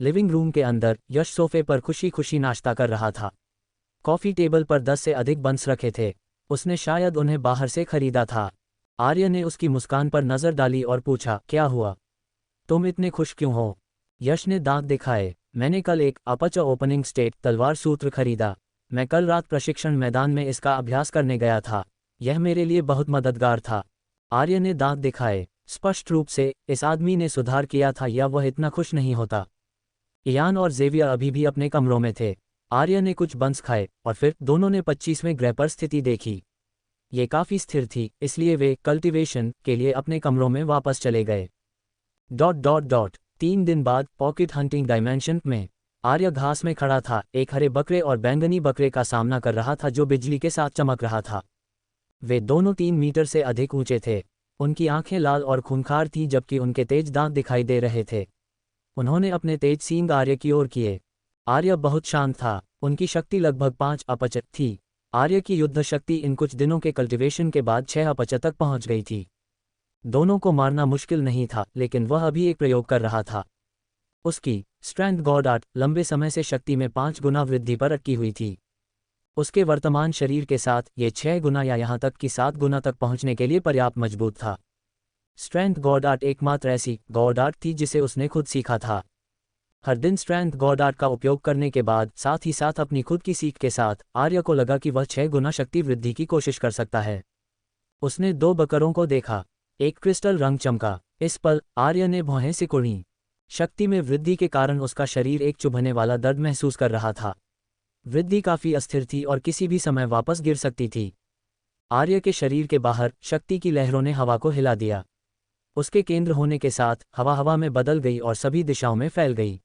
Living room के अंदर यश सोफे पर खुशी खुशी नाश्ता कर रहा था। कॉफ़ी टेबल पर 10 से अधिक बंस रखे थे। उसने शायद उन्हें बाहर से खरीदा था। आर्य ने उसकी मुस्कान पर नज़र डाली और पूछा, क्या हुआ? तुम इतने खुश क्यों हो? यश ने दांत दिखाए। मैंने कल एक अपच ओपनिंग स्टेट तलवार सूत्र खरीदा। मैं कल रात प्रशिक्षण मैदान में इसका अभ्यास करने गया था। यह मेरे लिए बहुत मददगार था। आर्य ने दांत दिखाए। स्पष्ट रूप से इस आदमी ने सुधार किया था या वह इतना खुश नहीं होता। इयान और जेवियर अभी भी अपने कमरों में थे। आर्य ने कुछ बंस खाए और फिर दोनों ने 25वें ग्रह पर स्थिति देखी। ये काफ़ी स्थिर थी, इसलिए वे कल्टीवेशन के लिए अपने कमरों में वापस चले गए। 3 दिन बाद पॉकेट हंटिंग डायमेंशन में आर्य घास में खड़ा था, एक हरे बकरे और बैंगनी बकरे का सामना कर रहा था जो बिजली के साथ चमक रहा था। वे दोनों 3 मीटर से अधिक ऊंचे थे। उनकी आंखें लाल और खूंखार थीं जबकि उनके तेज दांत दिखाई दे रहे थे। उन्होंने अपने तेज सींग आर्य की ओर किए। आर्य बहुत शांत था। उनकी शक्ति लगभग 5 अपच थी। आर्य की युद्ध शक्ति इन कुछ दिनों के कल्टीवेशन के बाद 6 अपच तक पहुंच गई थी। दोनों को मारना मुश्किल नहीं था, लेकिन वह अभी एक प्रयोग कर रहा था। उसकी स्ट्रेंथ गॉड 8 लंबे समय से शक्ति में 5 गुना वृद्धि पर अटकी हुई थी। उसके वर्तमान शरीर के साथ ये 6 गुना या यहाँ तक कि 7 गुना तक पहुंचने के लिए पर्याप्त मजबूत था। स्ट्रेंथ गॉड 8 एकमात्र ऐसी गॉड 8 थी जिसे उसने खुद सीखा था। हर दिन स्ट्रेंथ गॉड 8 का उपयोग करने के बाद, साथ ही साथ अपनी खुद की सीख के साथ, आर्य को लगा कि वह 6 गुना शक्ति वृद्धि की कोशिश कर सकता है। उसने 2 बकरों को देखा। एक क्रिस्टल रंग चमका। इस पल आर्य ने भौहें सिकुड़ी। शक्ति में वृद्धि के कारण उसका शरीर एक चुभने वाला दर्द महसूस कर रहा था। वृद्धि काफ़ी अस्थिर थी और किसी भी समय वापस गिर सकती थी। आर्य के शरीर के बाहर शक्ति की लहरों ने हवा को हिला दिया। उसके केंद्र होने के साथ हवा में बदल गई और सभी दिशाओं में फैल गई।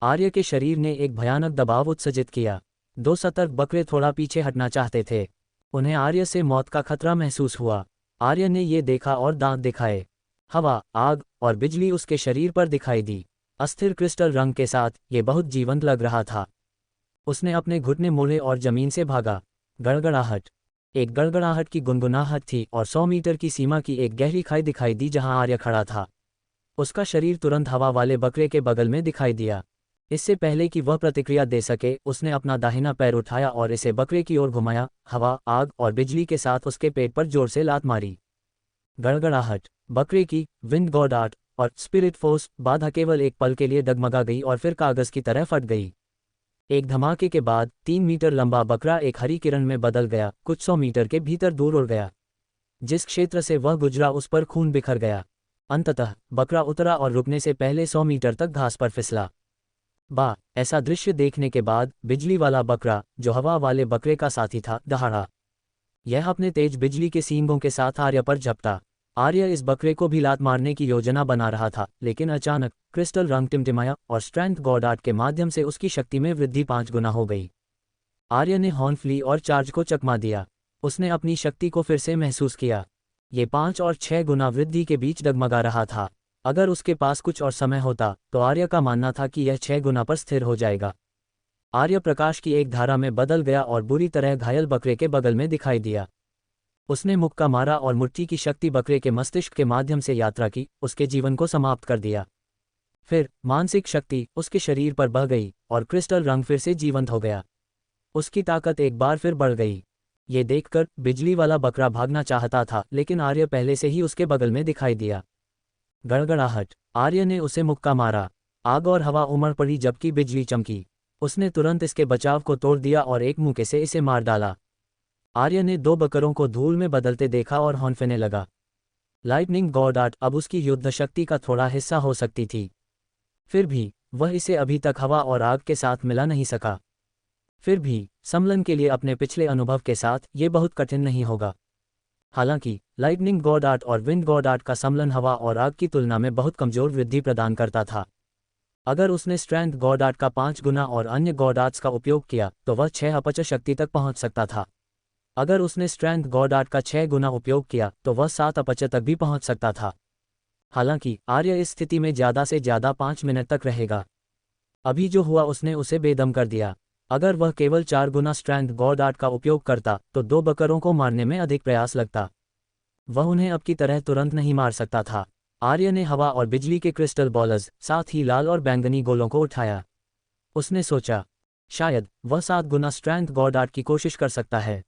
आर्य के शरीर ने एक भयानक दबाव उत्सर्जित किया। 2 सतर्क बकरे थोड़ा पीछे हटना चाहते थे। उन्हें आर्य से मौत का खतरा महसूस हुआ। आर्य ने ये देखा और दांत दिखाए। हवा, आग और बिजली उसके शरीर पर दिखाई दी। अस्थिर क्रिस्टल रंग के साथ ये बहुत जीवंत लग रहा था। उसने अपने घुटने मोड़े और जमीन से भागा। गड़गड़ाहट। एक गड़गड़ाहट की गुनगुनाहट थी और 100 मीटर की सीमा की एक गहरी खाई दिखाई दी जहां आर्य खड़ा था। उसका शरीर तुरंत हवा वाले बकरे के बगल में दिखाई दिया। इससे पहले कि वह प्रतिक्रिया दे सके, उसने अपना दाहिना पैर उठाया और इसे बकरे की ओर घुमाया। हवा, आग और बिजली के साथ उसके पेट पर जोर से लात मारी। गड़गड़ाहट। बकरे की विंड गॉड 8 और स्पिरिट फोर्स बाधा केवल एक पल के लिए डगमगा गई और फिर कागज की तरह फट गई। एक धमाके के बाद 3 मीटर लंबा बकरा एक हरी किरण में बदल गया, कुछ 100 मीटर के भीतर दूर उड़ गया। जिस क्षेत्र से वह गुजरा उस पर खून बिखर गया। अंततः बकरा उतरा और रुकने से पहले 100 मीटर तक घास पर फिसला। ऐसा दृश्य देखने के बाद बिजली वाला बकरा, जो हवा वाले बकरे का साथी था, दहाड़ा। यह अपने तेज बिजली के सींगों के साथ आर्य पर झपटा। आर्य इस बकरे को भी लात मारने की योजना बना रहा था, लेकिन अचानक क्रिस्टल रंग टिमटिमाया और स्ट्रेंथ गॉड 8 के माध्यम से उसकी शक्ति में वृद्धि 5 गुना हो गई। आर्य ने हॉर्नफ्ली और चार्ज को चकमा दिया। उसने अपनी शक्ति को फिर से महसूस किया। ये 5 और 6 गुना वृद्धि के बीच डगमगा रहा था। अगर उसके पास कुछ और समय होता तो आर्य का मानना था कि यह 6 गुना पर स्थिर हो जाएगा। आर्य प्रकाश की एक धारा में बदल गया और बुरी तरह घायल बकरे के बगल में दिखाई दिया। उसने मुक्का मारा और मुट्ठी की शक्ति बकरे के मस्तिष्क के माध्यम से यात्रा की, उसके जीवन को समाप्त कर दिया। फिर मानसिक शक्ति उसके शरीर पर बह गई और क्रिस्टल रंग फिर से जीवंत हो गया। उसकी ताकत एक बार फिर बढ़ गई। ये देखकर बिजली वाला बकरा भागना चाहता था, लेकिन आर्य पहले से ही उसके बगल में दिखाई दिया। गड़गड़ाहट। आर्य ने उसे मुक्का मारा। आग और हवा उमड़ पड़ी जबकि बिजली चमकी। उसने तुरंत इसके बचाव को तोड़ दिया और एक मुक्के से इसे मार डाला। आर्य ने 2 बकरों को धूल में बदलते देखा और हौंफने लगा। लाइटनिंग गॉड 8 अब उसकी युद्ध शक्ति का थोड़ा हिस्सा हो सकती थी। फिर भी वह इसे अभी तक हवा और आग के साथ मिला नहीं सका। फिर भी सम्मेलन के लिए अपने पिछले अनुभव के साथ ये बहुत कठिन नहीं होगा। हालांकि लाइटनिंग गॉड 8 और विंड गॉड 8 का सम्मेलन हवा और आग की तुलना में बहुत कमजोर वृद्धि प्रदान करता था। अगर उसने स्ट्रेंथ गॉड 8 का 5 गुना और अन्य गॉड 8 का उपयोग किया तो वह 6 अपच शक्ति तक पहुंच सकता था। अगर उसने स्ट्रेंथ गॉड 8 का 6 गुना उपयोग किया तो वह 7 अपच तक भी पहुंच सकता था। हालांकि आर्य इस स्थिति में ज़्यादा से ज़्यादा 5 मिनट तक रहेगा। अभी जो हुआ उसने उसे बेदम कर दिया। अगर वह केवल 4 गुना स्ट्रेंथ गॉड 8 का उपयोग करता तो 2 बकरों को मारने में अधिक प्रयास लगता। वह उन्हें अब की तरह तुरंत नहीं मार सकता था। आर्य ने हवा और बिजली के क्रिस्टल बॉलर्स, साथ ही लाल और बैंगनी गोलों को उठाया। उसने सोचा, शायद वह 7 गुना स्ट्रेंथ गॉड की कोशिश कर सकता है।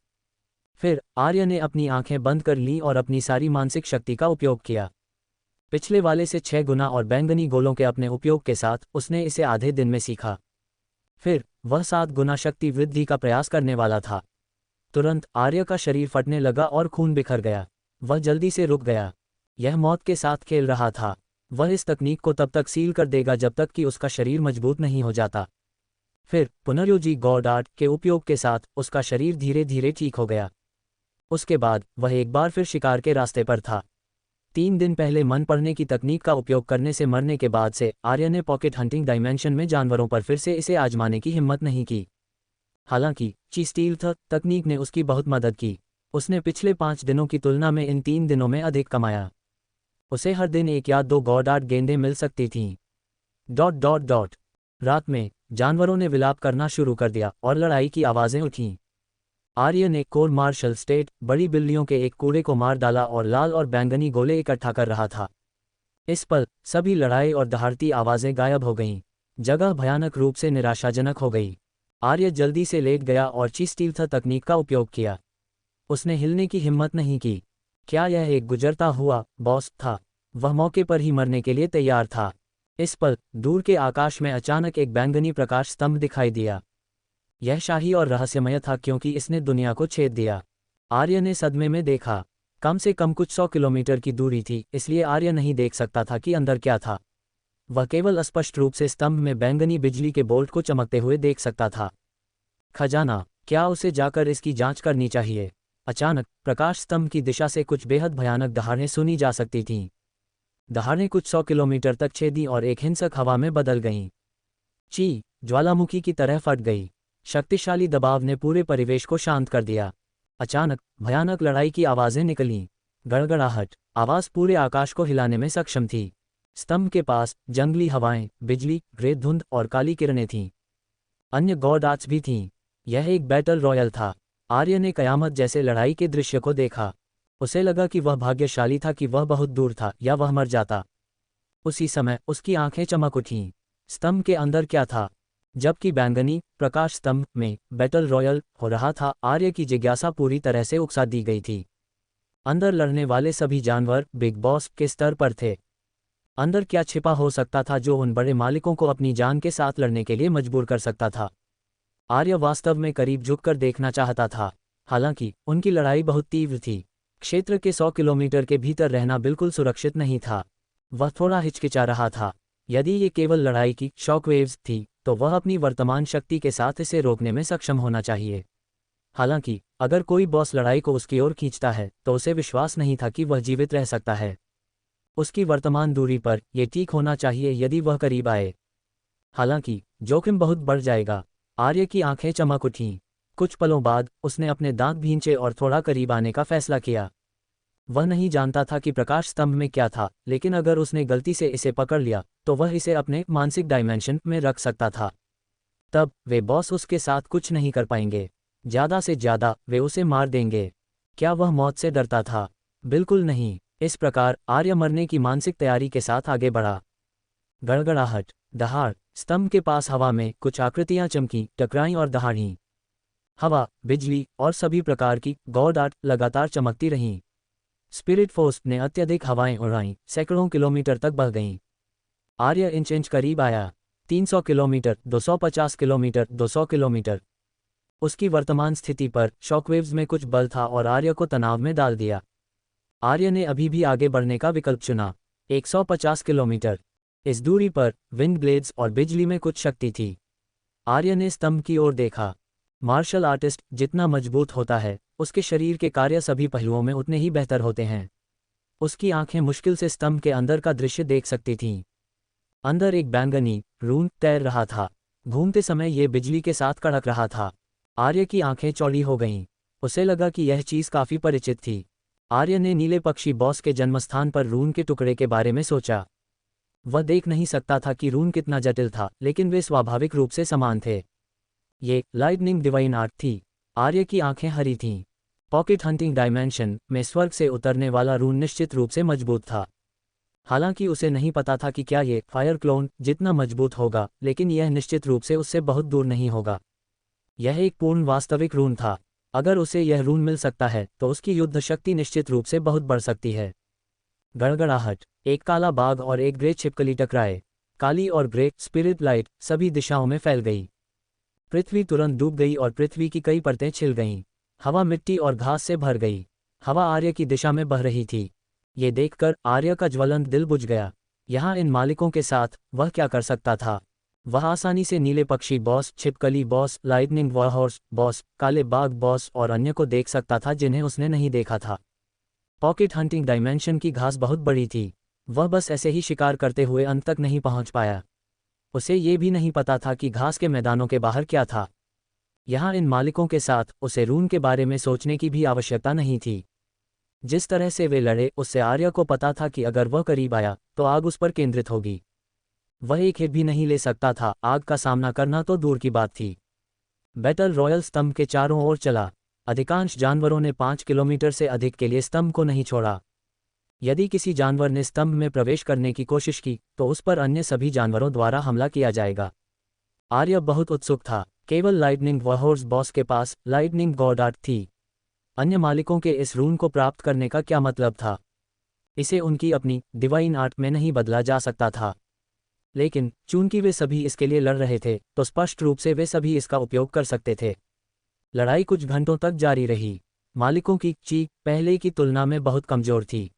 फिर आर्य ने अपनी आंखें बंद कर लीं और अपनी सारी मानसिक शक्ति का उपयोग किया। पिछले वाले से 6 गुना और बैंगनी गोलों के अपने उपयोग के साथ उसने इसे आधे दिन में सीखा। फिर वह 7 गुना शक्ति वृद्धि का प्रयास करने वाला था। तुरंत आर्य का शरीर फटने लगा और खून बिखर गया। वह जल्दी से रुक गया। यह मौत के साथ खेल रहा था। वह इस तकनीक को तब तक सील कर देगा जब तक कि उसका शरीर मजबूत नहीं हो जाता। फिर पुनर्योजी गॉड आर्ट के उपयोग के साथ उसका शरीर धीरे धीरे ठीक हो गया। उसके बाद वह एक बार फिर शिकार के रास्ते पर था। 3 दिन पहले मन पढ़ने की तकनीक का उपयोग करने से मरने के बाद से आर्य ने पॉकेट हंटिंग डायमेंशन में जानवरों पर फिर से इसे आजमाने की हिम्मत नहीं की। हालांकि स्टील्थ तकनीक ने उसकी बहुत मदद की। उसने पिछले 5 दिनों की तुलना में इन 3 दिनों में अधिक कमाया। उसे हर दिन 1 या 2 गॉड आर्ट गेंदें मिल सकती थीं। रात में जानवरों ने विलाप करना शुरू कर दिया और लड़ाई की आवाज़ें उठीं। आर्य ने कोर मार्शल स्टेट बड़ी बिल्लियों के एक कूड़े को मार डाला और लाल और बैंगनी गोले इकट्ठा कर रहा था। इस पल सभी लड़ाई और दहाड़ती आवाज़ें गायब हो गईं। जगह भयानक रूप से निराशाजनक हो गई। आर्य जल्दी से लेट गया और स्टील्थ तकनीक का उपयोग किया। उसने हिलने की हिम्मत नहीं की। क्या यह एक गुजरता हुआ बॉस था? वह मौके पर ही मरने के लिए तैयार था। इस पल दूर के आकाश में अचानक एक बैंगनी प्रकाश स्तंभ दिखाई दिया। यह शाही और रहस्यमय था क्योंकि इसने दुनिया को छेद दिया। आर्य ने सदमे में देखा। कम से कम कुछ 100 किलोमीटर की दूरी थी, इसलिए आर्य नहीं देख सकता था कि अंदर क्या था। वह केवल अस्पष्ट रूप से स्तंभ में बैंगनी बिजली के बोल्ट को चमकते हुए देख सकता था। खजाना, क्या उसे जाकर इसकी जांच करनी चाहिए? अचानक प्रकाश स्तंभ की दिशा से कुछ बेहद भयानक दहाड़ें सुनी जा सकती थीं। दहाड़ें कुछ 100 किलोमीटर तक छेदी और एक हिंसक हवा में बदल गईं। ज्वालामुखी की तरह फट गई। शक्तिशाली दबाव ने पूरे परिवेश को शांत कर दिया। अचानक भयानक लड़ाई की आवाज़ें निकलीं। गड़गड़ाहट आवाज़ पूरे आकाश को हिलाने में सक्षम थी। स्तंभ के पास जंगली हवाएं, बिजली, ग्रे धुंध और काली किरणें थीं। अन्य गॉड आर्ट्स भी थीं। यह एक बैटल रॉयल था। आर्य ने कयामत जैसे लड़ाई के दृश्य को देखा। उसे लगा कि वह भाग्यशाली था कि वह बहुत दूर था या वह मर जाता। उसी समय उसकी आंखें चमक उठीं। स्तंभ के अंदर क्या था? जबकि बैंगनी प्रकाश स्तंभ में बैटल रॉयल हो रहा था, आर्य की जिज्ञासा पूरी तरह से उकसा दी गई थी। अंदर लड़ने वाले सभी जानवर बिग बॉस के स्तर पर थे। अंदर क्या छिपा हो सकता था जो उन बड़े मालिकों को अपनी जान के साथ लड़ने के लिए मजबूर कर सकता था? आर्य वास्तव में करीब झुककर देखना चाहता था। हालांकि उनकी लड़ाई बहुत तीव्र थी। क्षेत्र के 100 किलोमीटर के भीतर रहना बिल्कुल सुरक्षित नहीं था। वह थोड़ा हिचकिचा रहा था। यदि ये केवल लड़ाई की शॉकवेव्स थी तो वह अपनी वर्तमान शक्ति के साथ इसे रोकने में सक्षम होना चाहिए। हालांकि अगर कोई बॉस लड़ाई को उसकी ओर खींचता है तो उसे विश्वास नहीं था कि वह जीवित रह सकता है। उसकी वर्तमान दूरी पर यह ठीक होना चाहिए यदि वह करीब आए। हालांकि जोखिम बहुत बढ़ जाएगा। आर्य की आंखें चमक उठीं। कुछ पलों बाद उसने अपने दांत भींचे और थोड़ा करीब आने का फैसला किया। वह नहीं जानता था कि प्रकाश स्तंभ में क्या था, लेकिन अगर उसने गलती से इसे पकड़ लिया तो वह इसे अपने मानसिक डायमेंशन में रख सकता था। तब वे बॉस उसके साथ कुछ नहीं कर पाएंगे। ज़्यादा से ज़्यादा वे उसे मार देंगे। क्या वह मौत से डरता था? बिल्कुल नहीं। इस प्रकार आर्य मरने की मानसिक तैयारी के साथ आगे बढ़ा। गड़गड़ाहट, दहाड़, स्तंभ के पास हवा में कुछ आकृतियां चमकीं, टकराईं और दहाड़ीं। हवा, बिजली और सभी प्रकार की गॉड आर्ट लगातार चमकती रहीं। स्पिरिट फोर्स ने अत्यधिक हवाएं उड़ाईं, सैकड़ों किलोमीटर तक बह गईं। आर्य इंच करीब आया। 300 किलोमीटर, 250 किलोमीटर, 200 किलोमीटर। उसकी वर्तमान स्थिति पर शॉकवेव्स में कुछ बल था और आर्य को तनाव में डाल दिया। आर्य ने अभी भी आगे बढ़ने का विकल्प चुना। 150 किलोमीटर। इस दूरी पर विंड ब्लेड्स और बिजली में कुछ शक्ति थी। आर्य ने स्तंभ की ओर देखा। मार्शल आर्टिस्ट जितना मजबूत होता है, उसके शरीर के कार्य सभी पहलुओं में उतने ही बेहतर होते हैं। उसकी आंखें मुश्किल से स्तंभ के अंदर का दृश्य देख सकती थीं। अंदर एक बैंगनी रून तैर रहा था। घूमते समय यह बिजली के साथ कड़क रहा था। आर्य की आंखें चौड़ी हो गईं। उसे लगा कि यह चीज़ काफ़ी परिचित थी। आर्य ने नीले पक्षी बॉस के जन्मस्थान पर रून के टुकड़े के बारे में सोचा। वह देख नहीं सकता था कि रून कितना जटिल था, लेकिन वे स्वाभाविक रूप से समान थे। ये लाइटनिंग डिवाइन आर्ट थी। आर्य की आंखें हरी थीं। पॉकेट हंटिंग डायमेंशन में स्वर्ग से उतरने वाला रून निश्चित रूप से मजबूत था। हालांकि उसे नहीं पता था कि क्या ये फायर क्लोन जितना मजबूत होगा, लेकिन यह निश्चित रूप से उससे बहुत दूर नहीं होगा। यह एक पूर्ण वास्तविक रून था। अगर उसे यह रून मिल सकता है तो उसकी युद्ध शक्ति निश्चित रूप से बहुत बढ़ सकती है। गड़गड़ाहट, एक काला बाघ और एक ग्रे छिपकली टकराए। काली और ग्रे स्पिरिट लाइट सभी दिशाओं में फैल गई। पृथ्वी तुरंत डूब गई और पृथ्वी की कई परतें छिल गईं। हवा मिट्टी और घास से भर गई। हवा आर्य की दिशा में बह रही थी। ये देखकर आर्य का ज्वलंत दिल बुझ गया। यहाँ इन मालिकों के साथ वह क्या कर सकता था? वह आसानी से नीले पक्षी बॉस, छिपकली बॉस, लाइटनिंग वॉरहॉर्स बॉस, काले बाघ बॉस और अन्य को देख सकता था जिन्हें उसने नहीं देखा था। पॉकेट हंटिंग डायमेंशन की घास बहुत बड़ी थी। वह बस ऐसे ही शिकार करते हुए अंत तक नहीं पहुंच पाया। उसे ये भी नहीं पता था कि घास के मैदानों के बाहर क्या था। यहाँ इन मालिकों के साथ उसे रून के बारे में सोचने की भी आवश्यकता नहीं थी। जिस तरह से वे लड़े, उससे आर्य को पता था कि अगर वह करीब आया तो आग उस पर केंद्रित होगी। वह एक हिट भी नहीं ले सकता था, आग का सामना करना तो दूर की बात थी। बैटल रॉयल स्तंभ के चारों ओर चला। अधिकांश जानवरों ने 5 किलोमीटर से अधिक के लिए स्तंभ को नहीं छोड़ा। यदि किसी जानवर ने स्तंभ में प्रवेश करने की कोशिश की तो उस पर अन्य सभी जानवरों द्वारा हमला किया जाएगा। आर्य बहुत उत्सुक था। केवल लाइटनिंग वॉरहॉर्स बॉस के पास लाइटनिंग गॉड आर्ट थी। अन्य मालिकों के इस रून को प्राप्त करने का क्या मतलब था? इसे उनकी अपनी डिवाइन आर्ट में नहीं बदला जा सकता था। लेकिन चूंकि वे सभी इसके लिए लड़ रहे थे तो स्पष्ट रूप से वे सभी इसका उपयोग कर सकते थे। लड़ाई कुछ घंटों तक जारी रही। मालिकों की चीख पहले की तुलना में बहुत कमजोर थी।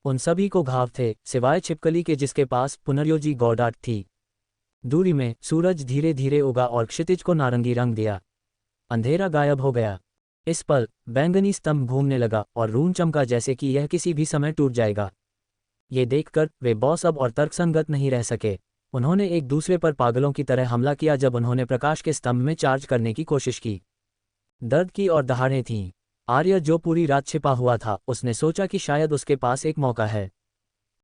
उन सभी को घाव थे सिवाय छिपकली के जिसके पास पुनर्योजी गॉड आर्ट थी। दूरी में सूरज धीरे धीरे उगा और क्षितिज को नारंगी रंग दिया। अंधेरा गायब हो गया। इस पल बैंगनी स्तंभ घूमने लगा और रून चमका जैसे कि यह किसी भी समय टूट जाएगा। ये देखकर वे बॉस अब और तर्कसंगत नहीं रह सके। उन्होंने एक दूसरे पर पागलों की तरह हमला किया जब उन्होंने प्रकाश के स्तंभ में चार्ज करने की कोशिश की। दर्द की और दहाड़ें थीं। आर्य, जो पूरी रात छिपा हुआ था, उसने सोचा कि शायद उसके पास एक मौका है।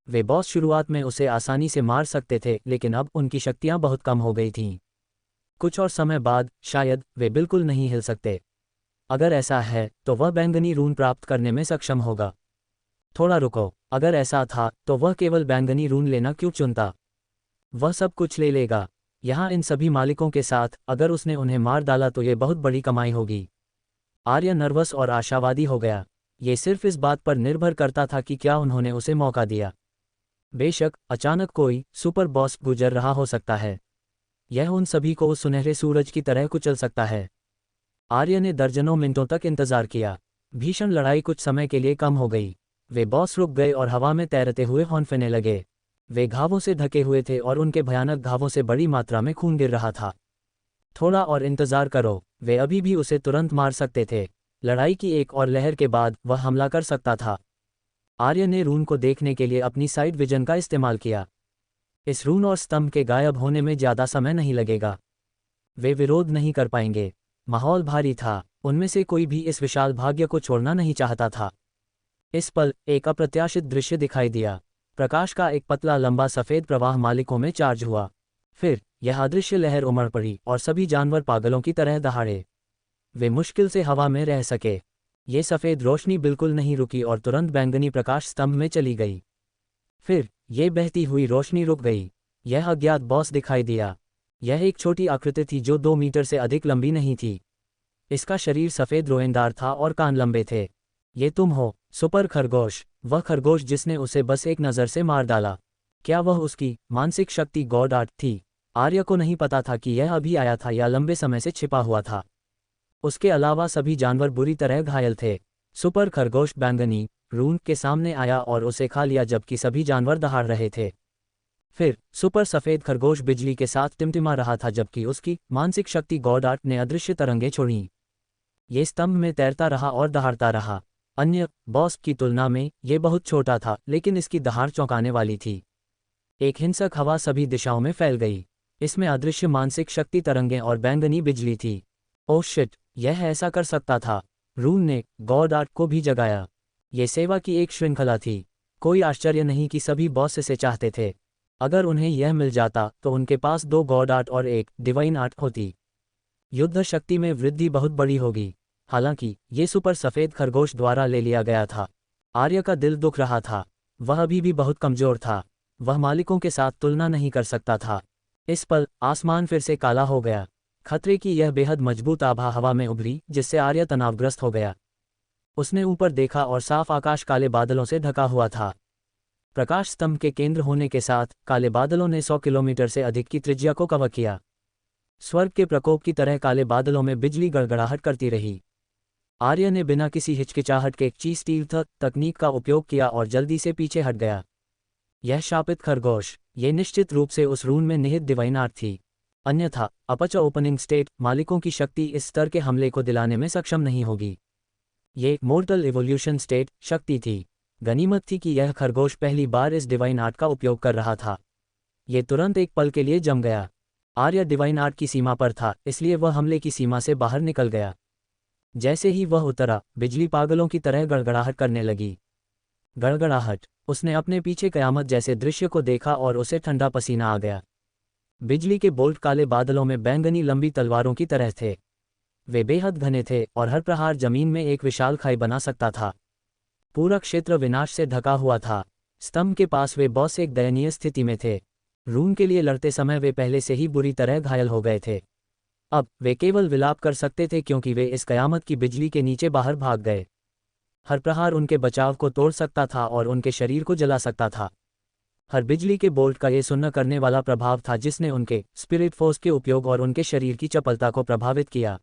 वे बॉस शुरुआत में उसे आसानी से मार सकते थे, लेकिन अब उनकी शक्तियां बहुत कम हो गई थीं। कुछ और समय बाद शायद वे बिल्कुल नहीं हिल सकते। अगर ऐसा है तो वह बैंगनी रून प्राप्त करने में सक्षम होगा। थोड़ा रुको, अगर ऐसा था तो वह केवल बैंगनी रून लेना क्यों चुनता? वह सब कुछ ले लेगा। यहाँ इन सभी मालिकों के साथ अगर उसने उन्हें मार डाला तो ये बहुत बड़ी कमाई होगी। आर्य नर्वस और आशावादी हो गया। ये सिर्फ इस बात पर निर्भर करता था कि क्या उन्होंने उसे मौका दिया। बेशक अचानक कोई सुपर बॉस गुजर रहा हो सकता है। यह उन सभी को उस सुनहरे सूरज की तरह कुचल सकता है। आर्य ने दर्जनों मिनटों तक इंतजार किया। भीषण लड़ाई कुछ समय के लिए कम हो गई। वे बॉस रुक गए और हवा में तैरते हुए हौंफने लगे। वे घावों से ढके हुए थे और उनके भयानक घावों से बड़ी मात्रा में खून गिर रहा था। थोड़ा और इंतजार करो, वे अभी भी उसे तुरंत मार सकते थे। लड़ाई की एक और लहर के बाद वह हमला कर सकता था। आर्य ने रून को देखने के लिए अपनी साइड विजन का इस्तेमाल किया। इस रून और स्तंभ के गायब होने में ज्यादा समय नहीं लगेगा। वे विरोध नहीं कर पाएंगे। माहौल भारी था। उनमें से कोई भी इस विशाल भाग्य को छोड़ना नहीं चाहता था। इस पल एक अप्रत्याशित दृश्य दिखाई दिया। प्रकाश का एक पतला लंबा सफेद प्रवाह मालिकों में चार्ज हुआ। फिर यह अदृश्य लहर उमड़ पड़ी और सभी जानवर पागलों की तरह दहाड़े। वे मुश्किल से हवा में रह सके। ये सफ़ेद रोशनी बिल्कुल नहीं रुकी और तुरंत बैंगनी प्रकाश स्तंभ में चली गई। फिर ये बहती हुई रोशनी रुक गई। यह अज्ञात बॉस दिखाई दिया। यह एक छोटी आकृति थी जो 2 मीटर से अधिक लंबी नहीं थी। इसका शरीर सफ़ेद रोएंदार था और कान लंबे थे। ये तुम हो, सुपर खरगोश। वह खरगोश जिसने उसे बस एक नज़र से मार डाला। क्या वह उसकी मानसिक शक्ति गॉड आर्ट थी? आर्य को नहीं पता था कि यह अभी आया था या लंबे समय से छिपा हुआ था। उसके अलावा सभी जानवर बुरी तरह घायल थे। सुपर खरगोश बैंगनी रून के सामने आया और उसे खा लिया जबकि सभी जानवर दहाड़ रहे थे। फिर सुपर सफ़ेद खरगोश बिजली के साथ टिमटिमा रहा था जबकि उसकी मानसिक शक्ति गॉड आर्ट ने अदृश्य तरंगें छोड़ीं। ये स्तंभ में तैरता रहा और दहाड़ता रहा। अन्य बॉस की तुलना में ये बहुत छोटा था, लेकिन इसकी दहाड़ चौंकाने वाली थी। एक हिंसक हवा सभी दिशाओं में फैल गई। इसमें अदृश्य मानसिक शक्ति तरंगें और बैंगनी बिजली थी। ओह शिट, यह ऐसा कर सकता था। रून ने गॉड आर्ट को भी जगाया। ये सेवा की एक श्रृंखला थी। कोई आश्चर्य नहीं कि सभी बॉस इसे चाहते थे। अगर उन्हें यह मिल जाता तो उनके पास 2 गॉड आर्ट और एक डिवाइन आर्ट होती। युद्ध शक्ति में वृद्धि बहुत बड़ी होगी। हालांकि ये सुपर सफ़ेद खरगोश द्वारा ले लिया गया था। आर्य का दिल दुख रहा था। वह अभी भी बहुत कमजोर था। वह मालिकों के साथ तुलना नहीं कर सकता था। इस पल आसमान फिर से काला हो गया। खतरे की यह बेहद मजबूत आभा हवा में उभरी, जिससे आर्य तनावग्रस्त हो गया। उसने ऊपर देखा और साफ आकाश काले बादलों से ढका हुआ था। प्रकाश स्तंभ के केंद्र होने के साथ काले बादलों ने 100 किलोमीटर से अधिक की त्रिज्या को कवर किया। स्वर्ग के प्रकोप की तरह काले बादलों में बिजली गड़गड़ाहट करती रही। आर्य ने बिना किसी हिचकिचाहट के चीज स्टील तकनीक का उपयोग किया और जल्दी से पीछे हट गया। यह शापित खरगोश, ये निश्चित रूप से उस रून में निहित डिवाइन आर्ट थी। अन्यथा अपच ओपनिंग स्टेट मालिकों की शक्ति इस स्तर के हमले को दिलाने में सक्षम नहीं होगी। ये मोर्टल इवोल्यूशन स्टेट शक्ति थी। गनीमत थी कि यह खरगोश पहली बार इस डिवाइन आर्ट का उपयोग कर रहा था। ये तुरंत एक पल के लिए जम गया। आर्य डिवाइन आर्ट की सीमा पर था, इसलिए वह हमले की सीमा से बाहर निकल गया। जैसे ही वह उतरा, बिजली पागलों की तरह गड़गड़ाहट करने लगी। गड़गड़ाहट। उसने अपने पीछे कयामत जैसे दृश्य को देखा और उसे ठंडा पसीना आ गया। बिजली के बोल्ट काले बादलों में बैंगनी लंबी तलवारों की तरह थे। वे बेहद घने थे और हर प्रहार जमीन में एक विशाल खाई बना सकता था। पूरा क्षेत्र विनाश से ढका हुआ था। स्तंभ के पास वे बॉस एक दयनीय स्थिति में थे। रून के लिए लड़ते समय वे पहले से ही बुरी तरह घायल हो गए थे। अब वे केवल विलाप कर सकते थे क्योंकि वे इस कयामत की बिजली के नीचे बाहर भाग गए। हर प्रहार उनके बचाव को तोड़ सकता था और उनके शरीर को जला सकता था। हर बिजली के बोल्ट का ये सुन्न करने वाला प्रभाव था जिसने उनके स्पिरिट फोर्स के उपयोग और उनके शरीर की चपलता को प्रभावित किया।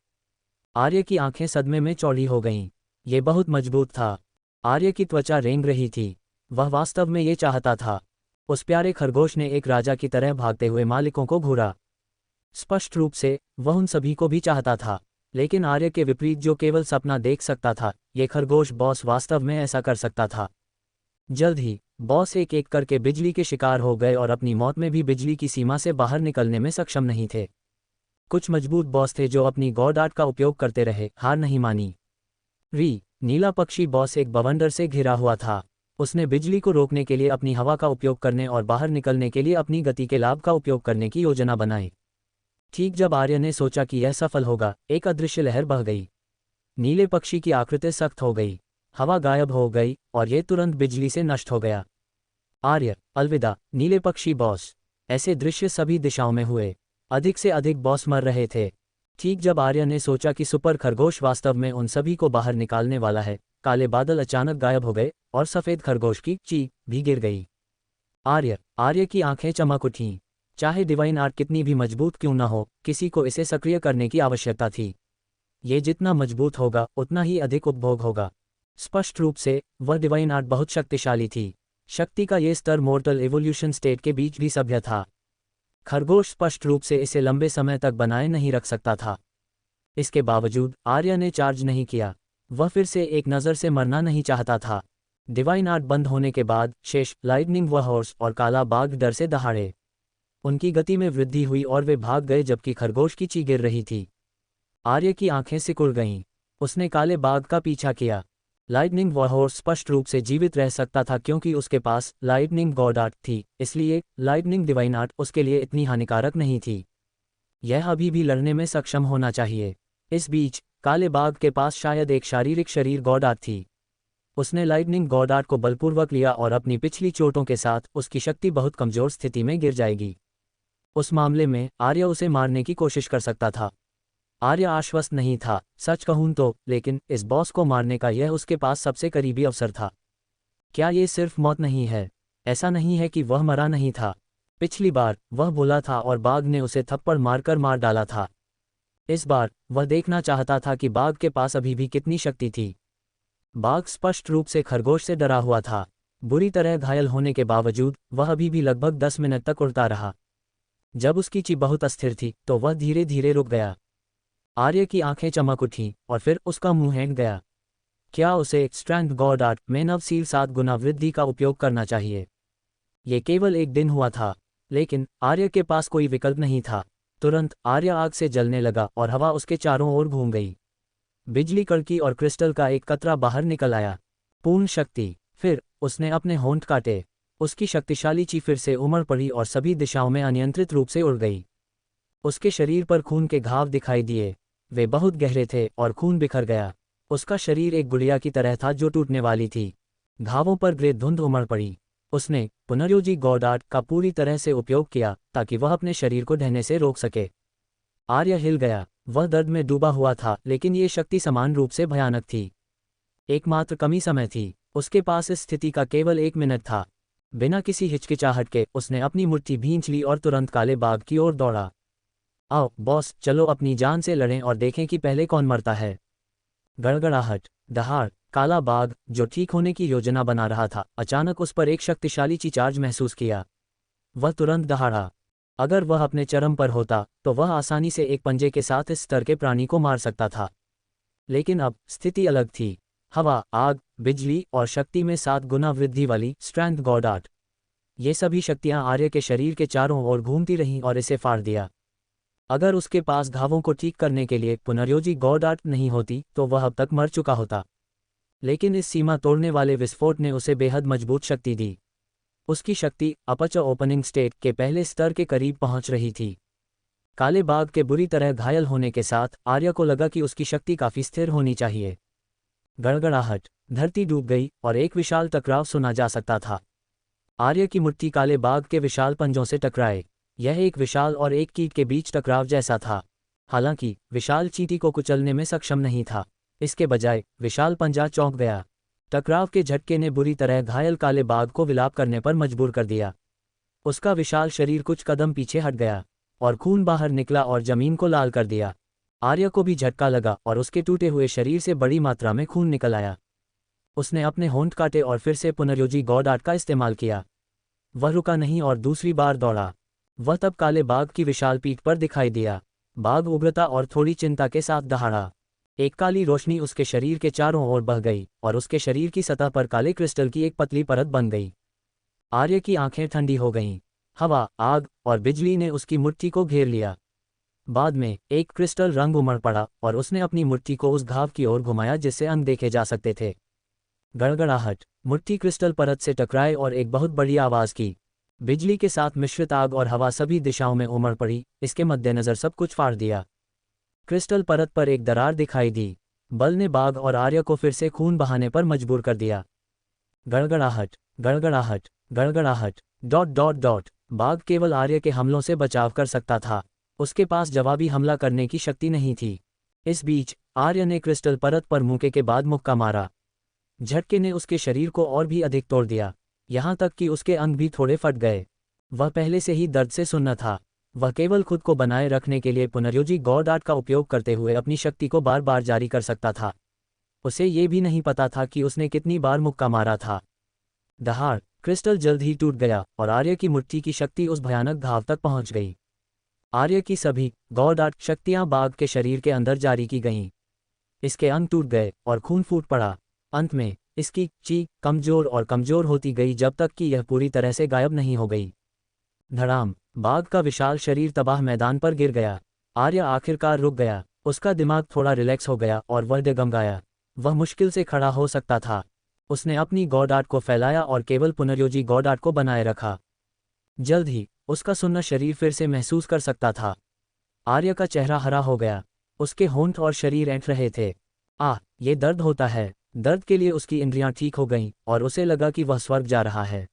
आर्य की आंखें सदमे में चौड़ी हो गईं। ये बहुत मजबूत था। आर्य की त्वचा रेंग रही थी। वह वास्तव में ये चाहता था। उस प्यारे खरगोश ने एक राजा की तरह भागते हुए मालिकों को घूरा। स्पष्ट रूप से वह उन सभी को भी चाहता था, लेकिन आर्य के विपरीत जो केवल सपना देख सकता था, ये खरगोश बॉस वास्तव में ऐसा कर सकता था। जल्द ही बॉस एक एक करके बिजली के शिकार हो गए और अपनी मौत में भी बिजली की सीमा से बाहर निकलने में सक्षम नहीं थे। कुछ मजबूत बॉस थे जो अपनी गॉड आर्ट का उपयोग करते रहे, हार नहीं मानी। नीला पक्षी बॉस एक बवंडर से घिरा हुआ था। उसने बिजली को रोकने के लिए अपनी हवा का उपयोग करने और बाहर निकलने के लिए अपनी गति के लाभ का उपयोग करने की योजना बनाई। ठीक जब आर्य ने सोचा कि यह सफल होगा, एक अदृश्य लहर बह गई। नीले पक्षी की आकृति सख्त हो गई, हवा गायब हो गई और यह तुरंत बिजली से नष्ट हो गया। आर्य, अलविदा नीले पक्षी बॉस। ऐसे दृश्य सभी दिशाओं में हुए। अधिक से अधिक बॉस मर रहे थे। ठीक जब आर्य ने सोचा कि सुपर खरगोश वास्तव में उन सभी को बाहर निकालने वाला है, काले बादल अचानक गायब हो गए और सफेद खरगोश की चीख भी गिर गई। आर्य की आंखें चमक उठीं। चाहे डिवाइन आर्ट कितनी भी मजबूत क्यों न हो, किसी को इसे सक्रिय करने की आवश्यकता थी। ये जितना मजबूत होगा उतना ही अधिक उपभोग होगा। स्पष्ट रूप से वह डिवाइन आर्ट बहुत शक्तिशाली थी। शक्ति का ये स्तर मोर्टल एवोल्यूशन स्टेट के बीच भी सभ्य था। खरगोश स्पष्ट रूप से इसे लंबे समय तक बनाए नहीं रख सकता था। इसके बावजूद आर्य ने चार्ज नहीं किया। वह फिर से एक नज़र से मरना नहीं चाहता था। डिवाइन आर्ट बंद होने के बाद शेष लाइटनिंग वर्हॉर्स और काला बाघ डर से दहाड़े। उनकी गति में वृद्धि हुई और वे भाग गए जबकि खरगोश की चीख गिर रही थी। आर्य की आंखें सिकुड़ गईं। उसने काले बाघ का पीछा किया। लाइटनिंग वॉरहॉर्स स्पष्ट रूप से जीवित रह सकता था क्योंकि उसके पास लाइटनिंग गॉड आर्ट थी, इसलिए लाइटनिंग डिवाइन आर्ट उसके लिए इतनी हानिकारक नहीं थी। यह अभी भी लड़ने में सक्षम होना चाहिए। इस बीच काले बाघ के पास शायद एक शारीरिक शरीर गॉड आर्ट थी। उसने लाइटनिंग गॉड आर्ट को बलपूर्वक लिया और अपनी पिछली चोटों के साथ उसकी शक्ति बहुत कमजोर स्थिति में गिर जाएगी। उस मामले में आर्य उसे मारने की कोशिश कर सकता था। आर्य आश्वस्त नहीं था, सच कहूं तो, लेकिन इस बॉस को मारने का यह उसके पास सबसे करीबी अवसर था। क्या ये सिर्फ मौत नहीं है? ऐसा नहीं है कि वह मरा नहीं था। पिछली बार वह बोला था और बाघ ने उसे थप्पड़ मारकर मार डाला था। इस बार वह देखना चाहता था कि बाघ के पास अभी भी कितनी शक्ति थी। बाघ स्पष्ट रूप से खरगोश से डरा हुआ था। बुरी तरह घायल होने के बावजूद वह अभी भी लगभग 10 मिनट तक उड़ता रहा। जब उसकी चीख बहुत अस्थिर थी तो वह धीरे धीरे रुक गया। आर्य की आंखें चमक उठीं और फिर उसका मुंह हैंग गया। क्या उसे स्ट्रेंथ गॉड आर्ट में नवसील 7 गुना वृद्धि का उपयोग करना चाहिए? ये केवल एक दिन हुआ था, लेकिन आर्य के पास कोई विकल्प नहीं था। तुरंत आर्य आग से जलने लगा और हवा उसके चारों ओर घूम गई। बिजली कड़की और क्रिस्टल का एक कतरा बाहर निकल आया। पूर्ण शक्ति। फिर उसने अपने होंठ काटे। उसकी शक्तिशाली चीख फिर से उमड़ पड़ी और सभी दिशाओं में अनियंत्रित रूप से उड़ गई। उसके शरीर पर खून के घाव दिखाई दिए। वे बहुत गहरे थे और खून बिखर गया। उसका शरीर एक गुड़िया की तरह था जो टूटने वाली थी। घावों पर ग्रे धुंध उमड़ पड़ी। उसने पुनर्योजी गॉडार्ड का पूरी तरह से उपयोग किया ताकि वह अपने शरीर को ढहने से रोक सके। आर्य हिल गया। वह दर्द में डूबा हुआ था, लेकिन ये शक्ति समान रूप से भयानक थी। एकमात्र कमी समय थी। उसके पास इस स्थिति का केवल 1 मिनट था। बिना किसी हिचकिचाहट के उसने अपनी मुट्ठी भींच ली और तुरंत काले बाघ की ओर दौड़ा। आओ बॉस, चलो अपनी जान से लड़ें और देखें कि पहले कौन मरता है। गड़गड़ाहट, दहाड़। काला बाघ, जो ठीक होने की योजना बना रहा था, अचानक उस पर एक शक्तिशाली चार्ज महसूस किया। वह तुरंत दहाड़ा। अगर वह अपने चरम पर होता तो वह आसानी से एक पंजे के साथ इस स्तर के प्राणी को मार सकता था। लेकिन अब स्थिति अलग थी। हवा, आग, बिजली और शक्ति में 7 गुना वृद्धि वाली स्ट्रेंथ गॉडार्ड। ये सभी शक्तियां आर्य के शरीर के चारों ओर घूमती रहीं और इसे फाड़ दिया। अगर उसके पास घावों को ठीक करने के लिए पुनर्योजी गॉडार्ड नहीं होती तो वह अब तक मर चुका होता। लेकिन इस सीमा तोड़ने वाले विस्फोट ने उसे बेहद मजबूत शक्ति दी। उसकी शक्ति अपच ओपनिंग स्टेट के पहले स्तर के करीब पहुंच रही थी। काले बाघ के बुरी तरह घायल होने के साथ आर्य को लगा कि उसकी शक्ति काफी स्थिर होनी चाहिए। गड़गड़ाहट, धरती डूब गई और एक विशाल टकराव सुना जा सकता था। आर्य की मुट्ठी काले बाघ के विशाल पंजों से टकराए। यह एक विशाल और एक कीट के बीच टकराव जैसा था। हालांकि विशाल चींटी को कुचलने में सक्षम नहीं था, इसके बजाय विशाल पंजा चौंक गया। टकराव के झटके ने बुरी तरह घायल काले बाघ को विलाप करने पर मजबूर कर दिया। उसका विशाल शरीर कुछ कदम पीछे हट गया और खून बाहर निकला और जमीन को लाल कर दिया। आर्य को भी झटका लगा और उसके टूटे हुए शरीर से बड़ी मात्रा में खून निकल आया। उसने अपने होंठ काटे और फिर से पुनर्योजी गॉडार्ड का इस्तेमाल किया। वह रुका नहीं और दूसरी बार दौड़ा। वह तब काले बाघ की विशाल पीठ पर दिखाई दिया। बाघ उग्रता और थोड़ी चिंता के साथ दहाड़ा। एक काली रोशनी उसके शरीर के चारों ओर बह गई और उसके शरीर की सतह पर काले क्रिस्टल की एक पतली परत बन गई। आर्य की आंखें ठंडी हो गईं। हवा, आग और बिजली ने उसकी मुट्ठी को घेर लिया। बाद में एक क्रिस्टल रंग उमड़ पड़ा और उसने अपनी मुट्ठी को उस घाव की ओर घुमाया जिससे अंग देखे जा सकते थे। गड़गड़ाहट, मुट्ठी क्रिस्टल परत से टकराए और एक बहुत बड़ी आवाज़ की। बिजली के साथ मिश्रित आग और हवा सभी दिशाओं में उमड़ पड़ी। इसके मद्देनज़र सब कुछ फाड़ दिया। क्रिस्टल परत पर एक दरार दिखाई दी। बल ने बाघ और आर्य को फिर से खून बहाने पर मजबूर कर दिया। गड़गड़ाहट, गड़गड़ाहट, गड़गड़ाहट। Dot dot dot. बाघ केवल आर्य के हमलों से बचाव कर सकता था। उसके पास जवाबी हमला करने की शक्ति नहीं थी। इस बीच आर्य ने क्रिस्टल परत पर मुक्के के बाद मुक्का मारा। झटके ने उसके शरीर को और भी अधिक तोड़ दिया, यहाँ तक कि उसके अंग भी थोड़े फट गए। वह पहले से ही दर्द से सुन्न था। वह केवल खुद को बनाए रखने के लिए पुनर्योजी गॉडार्ड का उपयोग करते हुए अपनी शक्ति को बार बार जारी कर सकता था। उसे ये भी नहीं पता था कि उसने कितनी बार मुक्का मारा था। दहाड़, क्रिस्टल जल्द ही टूट गया और आर्य की मुट्ठी की शक्ति उस भयानक घाव तक पहुंच गई। आर्य की सभी गॉडार्ड शक्तियां बाघ के शरीर के अंदर जारी की गईं। इसके अंग टूट गए और खून फूट पड़ा। अंत में इसकी चीख कमजोर और कमजोर होती गई जब तक कि यह पूरी तरह से गायब नहीं हो गई। धड़ाम, बाघ का विशाल शरीर तबाह मैदान पर गिर गया। आर्य आखिरकार रुक गया। उसका दिमाग थोड़ा रिलैक्स हो गया और वह डगमगाया। वह मुश्किल से खड़ा हो सकता था। उसने अपनी गॉडार्ड को फैलाया और केवल पुनर्योजी गॉडार्ड को बनाए रखा। जल्द ही उसका सुन्न शरीर फिर से महसूस कर सकता था। आर्य का चेहरा हरा हो गया। उसके होंठ और शरीर ऐंठ रहे थे। ये दर्द होता है। दर्द के लिए उसकी इंद्रियां ठीक हो गईं और उसे लगा कि वह स्वर्ग जा रहा है।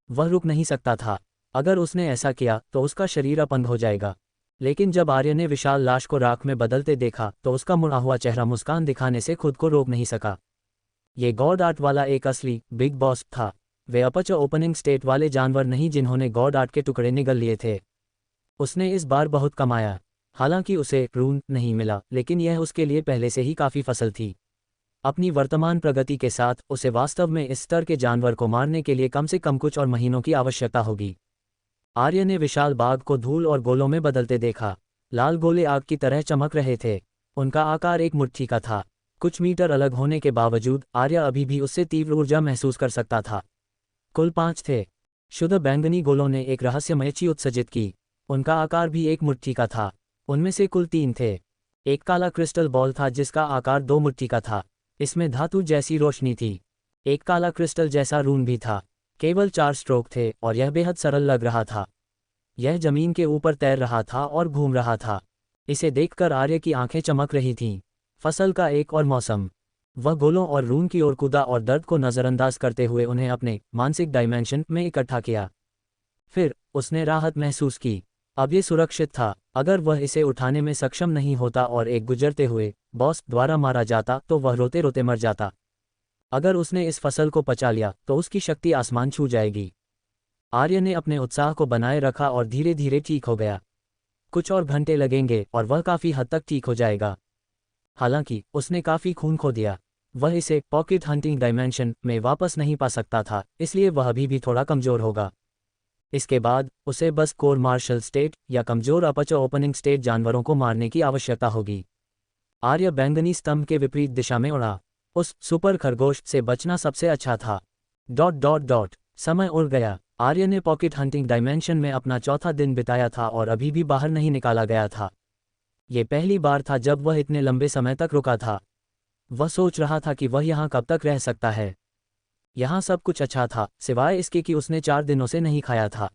वह रुक नहीं सकता था। अगर उसने ऐसा किया तो उसका शरीर अपंग हो जाएगा। लेकिन जब आर्य ने विशाल लाश को राख में बदलते देखा तो उसका मुड़ा हुआ चेहरा मुस्कान दिखाने से खुद को रोक नहीं सका। ये गॉडार्ड वाला एक असली बिग बॉस था। वे अपच ओपनिंग स्टेट वाले जानवर नहीं जिन्होंने गॉडार्ड के टुकड़े निगल लिए थे। उसने इस बार बहुत कमाया। हालांकि उसे रून नहीं मिला, लेकिन यह उसके लिए पहले से ही काफ़ी फसल थी। अपनी वर्तमान प्रगति के साथ उसे वास्तव में इस स्तर के जानवर को मारने के लिए कम से कम कुछ और महीनों की आवश्यकता होगी। आर्य ने विशाल बाघ को धूल और गोलों में बदलते देखा। लाल गोले आग की तरह चमक रहे थे। उनका आकार एक मुट्ठी का था। कुछ मीटर अलग होने के बावजूद आर्य अभी भी उससे तीव्र ऊर्जा महसूस कर सकता था। कुल 5 थे। शुद्ध बैंगनी गोलों ने एक रहस्यमय चीज उत्सर्जित की। उनका आकार भी एक मुट्ठी का था। उनमें से कुल 3 थे। एक काला क्रिस्टल बॉल था जिसका आकार 2 मुट्ठी का था। इसमें धातु जैसी रोशनी थी। एक काला क्रिस्टल जैसा रून भी था। केवल 4 स्ट्रोक थे और यह बेहद सरल लग रहा था। यह जमीन के ऊपर तैर रहा था और घूम रहा था। इसे देखकर आर्य की आंखें चमक रही थीं। फसल का एक और मौसम। वह गोलों और रून की ओर कूदा और दर्द को नज़रअंदाज करते हुए उन्हें अपने मानसिक डायमेंशन में इकट्ठा किया। फिर उसने राहत महसूस की। अब ये सुरक्षित था। अगर वह इसे उठाने में सक्षम नहीं होता और एक गुजरते हुए बॉस द्वारा मारा जाता तो वह रोते रोते मर जाता। अगर उसने इस फसल को पचा लिया तो उसकी शक्ति आसमान छू जाएगी। आर्य ने अपने उत्साह को बनाए रखा और धीरे धीरे ठीक हो गया। कुछ और घंटे लगेंगे और वह काफ़ी हद तक ठीक हो जाएगा। हालांकि उसने काफ़ी खून खो दिया। वह इसे पॉकेट हंटिंग डायमेंशन में वापस नहीं पा सकता था, इसलिए वह अभी भी थोड़ा कमज़ोर होगा। इसके बाद उसे बस कोर मार्शल स्टेट या कमज़ोर अपच ओपनिंग स्टेट जानवरों को मारने की आवश्यकता होगी। आर्य बैंगनी स्तंभ के विपरीत दिशा में उड़ा। उस सुपर खरगोश से बचना सबसे अच्छा था। ... समय उड़ गया। आर्य ने पॉकेट हंटिंग डायमेंशन में अपना चौथा दिन बिताया था और अभी भी बाहर नहीं निकाला गया था। ये पहली बार था जब वह इतने लंबे समय तक रुका था। वह सोच रहा था कि वह यहाँ कब तक रह सकता है। यहाँ सब कुछ अच्छा था, सिवाय इसके कि उसने 4 दिनों से नहीं खाया था।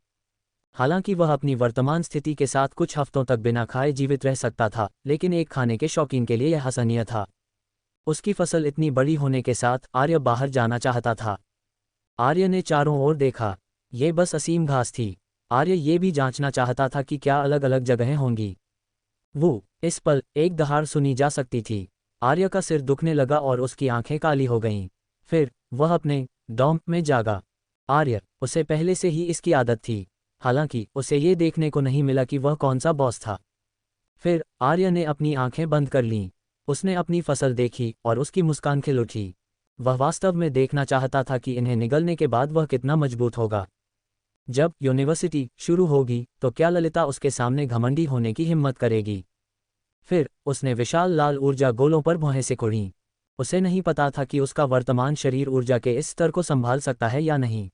हालांकि वह अपनी वर्तमान स्थिति के साथ कुछ हफ्तों तक बिना खाए जीवित रह सकता था, लेकिन एक खाने के शौकीन के लिए यह हसनीय था। उसकी फसल इतनी बड़ी होने के साथ आर्य बाहर जाना चाहता था। आर्य ने चारों ओर देखा। ये बस असीम घास थी। आर्य ये भी जांचना चाहता था कि क्या अलग अलग जगहें होंगी। वो इस पल एक दहाड़ सुनी जा सकती थी। आर्य का सिर दुखने लगा और उसकी आंखें काली हो गईं। फिर वह अपने डॉम में जागा। आर्य, उसे पहले से ही इसकी आदत थी। हालांकि उसे ये देखने को नहीं मिला कि वह कौन सा बॉस था। फिर आर्य ने अपनी आंखें बंद कर लीं। उसने अपनी फसल देखी और उसकी मुस्कान खिल उठी। वह वास्तव में देखना चाहता था कि इन्हें निगलने के बाद वह कितना मजबूत होगा। जब यूनिवर्सिटी शुरू होगी तो क्या ललिता उसके सामने घमंडी होने की हिम्मत करेगी। फिर उसने विशाल लाल ऊर्जा गोलों पर भौहें सिकुड़ी। उसे नहीं पता था कि उसका वर्तमान शरीर ऊर्जा के इस स्तर को संभाल सकता है या नहीं।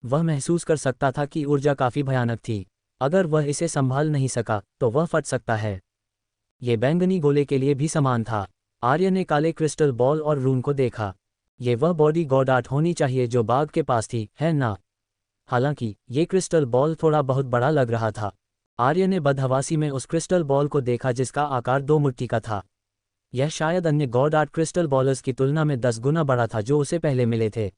वह महसूस कर सकता था कि ऊर्जा काफ़ी भयानक थी। अगर वह इसे संभाल नहीं सका तो वह फट सकता है। ये बैंगनी गोले के लिए भी समान था। आर्य ने काले क्रिस्टल बॉल और रून को देखा। ये वह बॉडी गॉड आर्ट होनी चाहिए जो बाघ के पास थी, है ना? हालांकि ये क्रिस्टल बॉल थोड़ा बहुत बड़ा लग रहा था। आर्य ने बदहवासी में उस क्रिस्टल बॉल को देखा जिसका आकार 2 मुट्ठी का था। यह शायद अन्य गॉड आर्ट क्रिस्टल बॉलर्स की तुलना में 10 गुना बड़ा था जो उसे पहले मिले थे।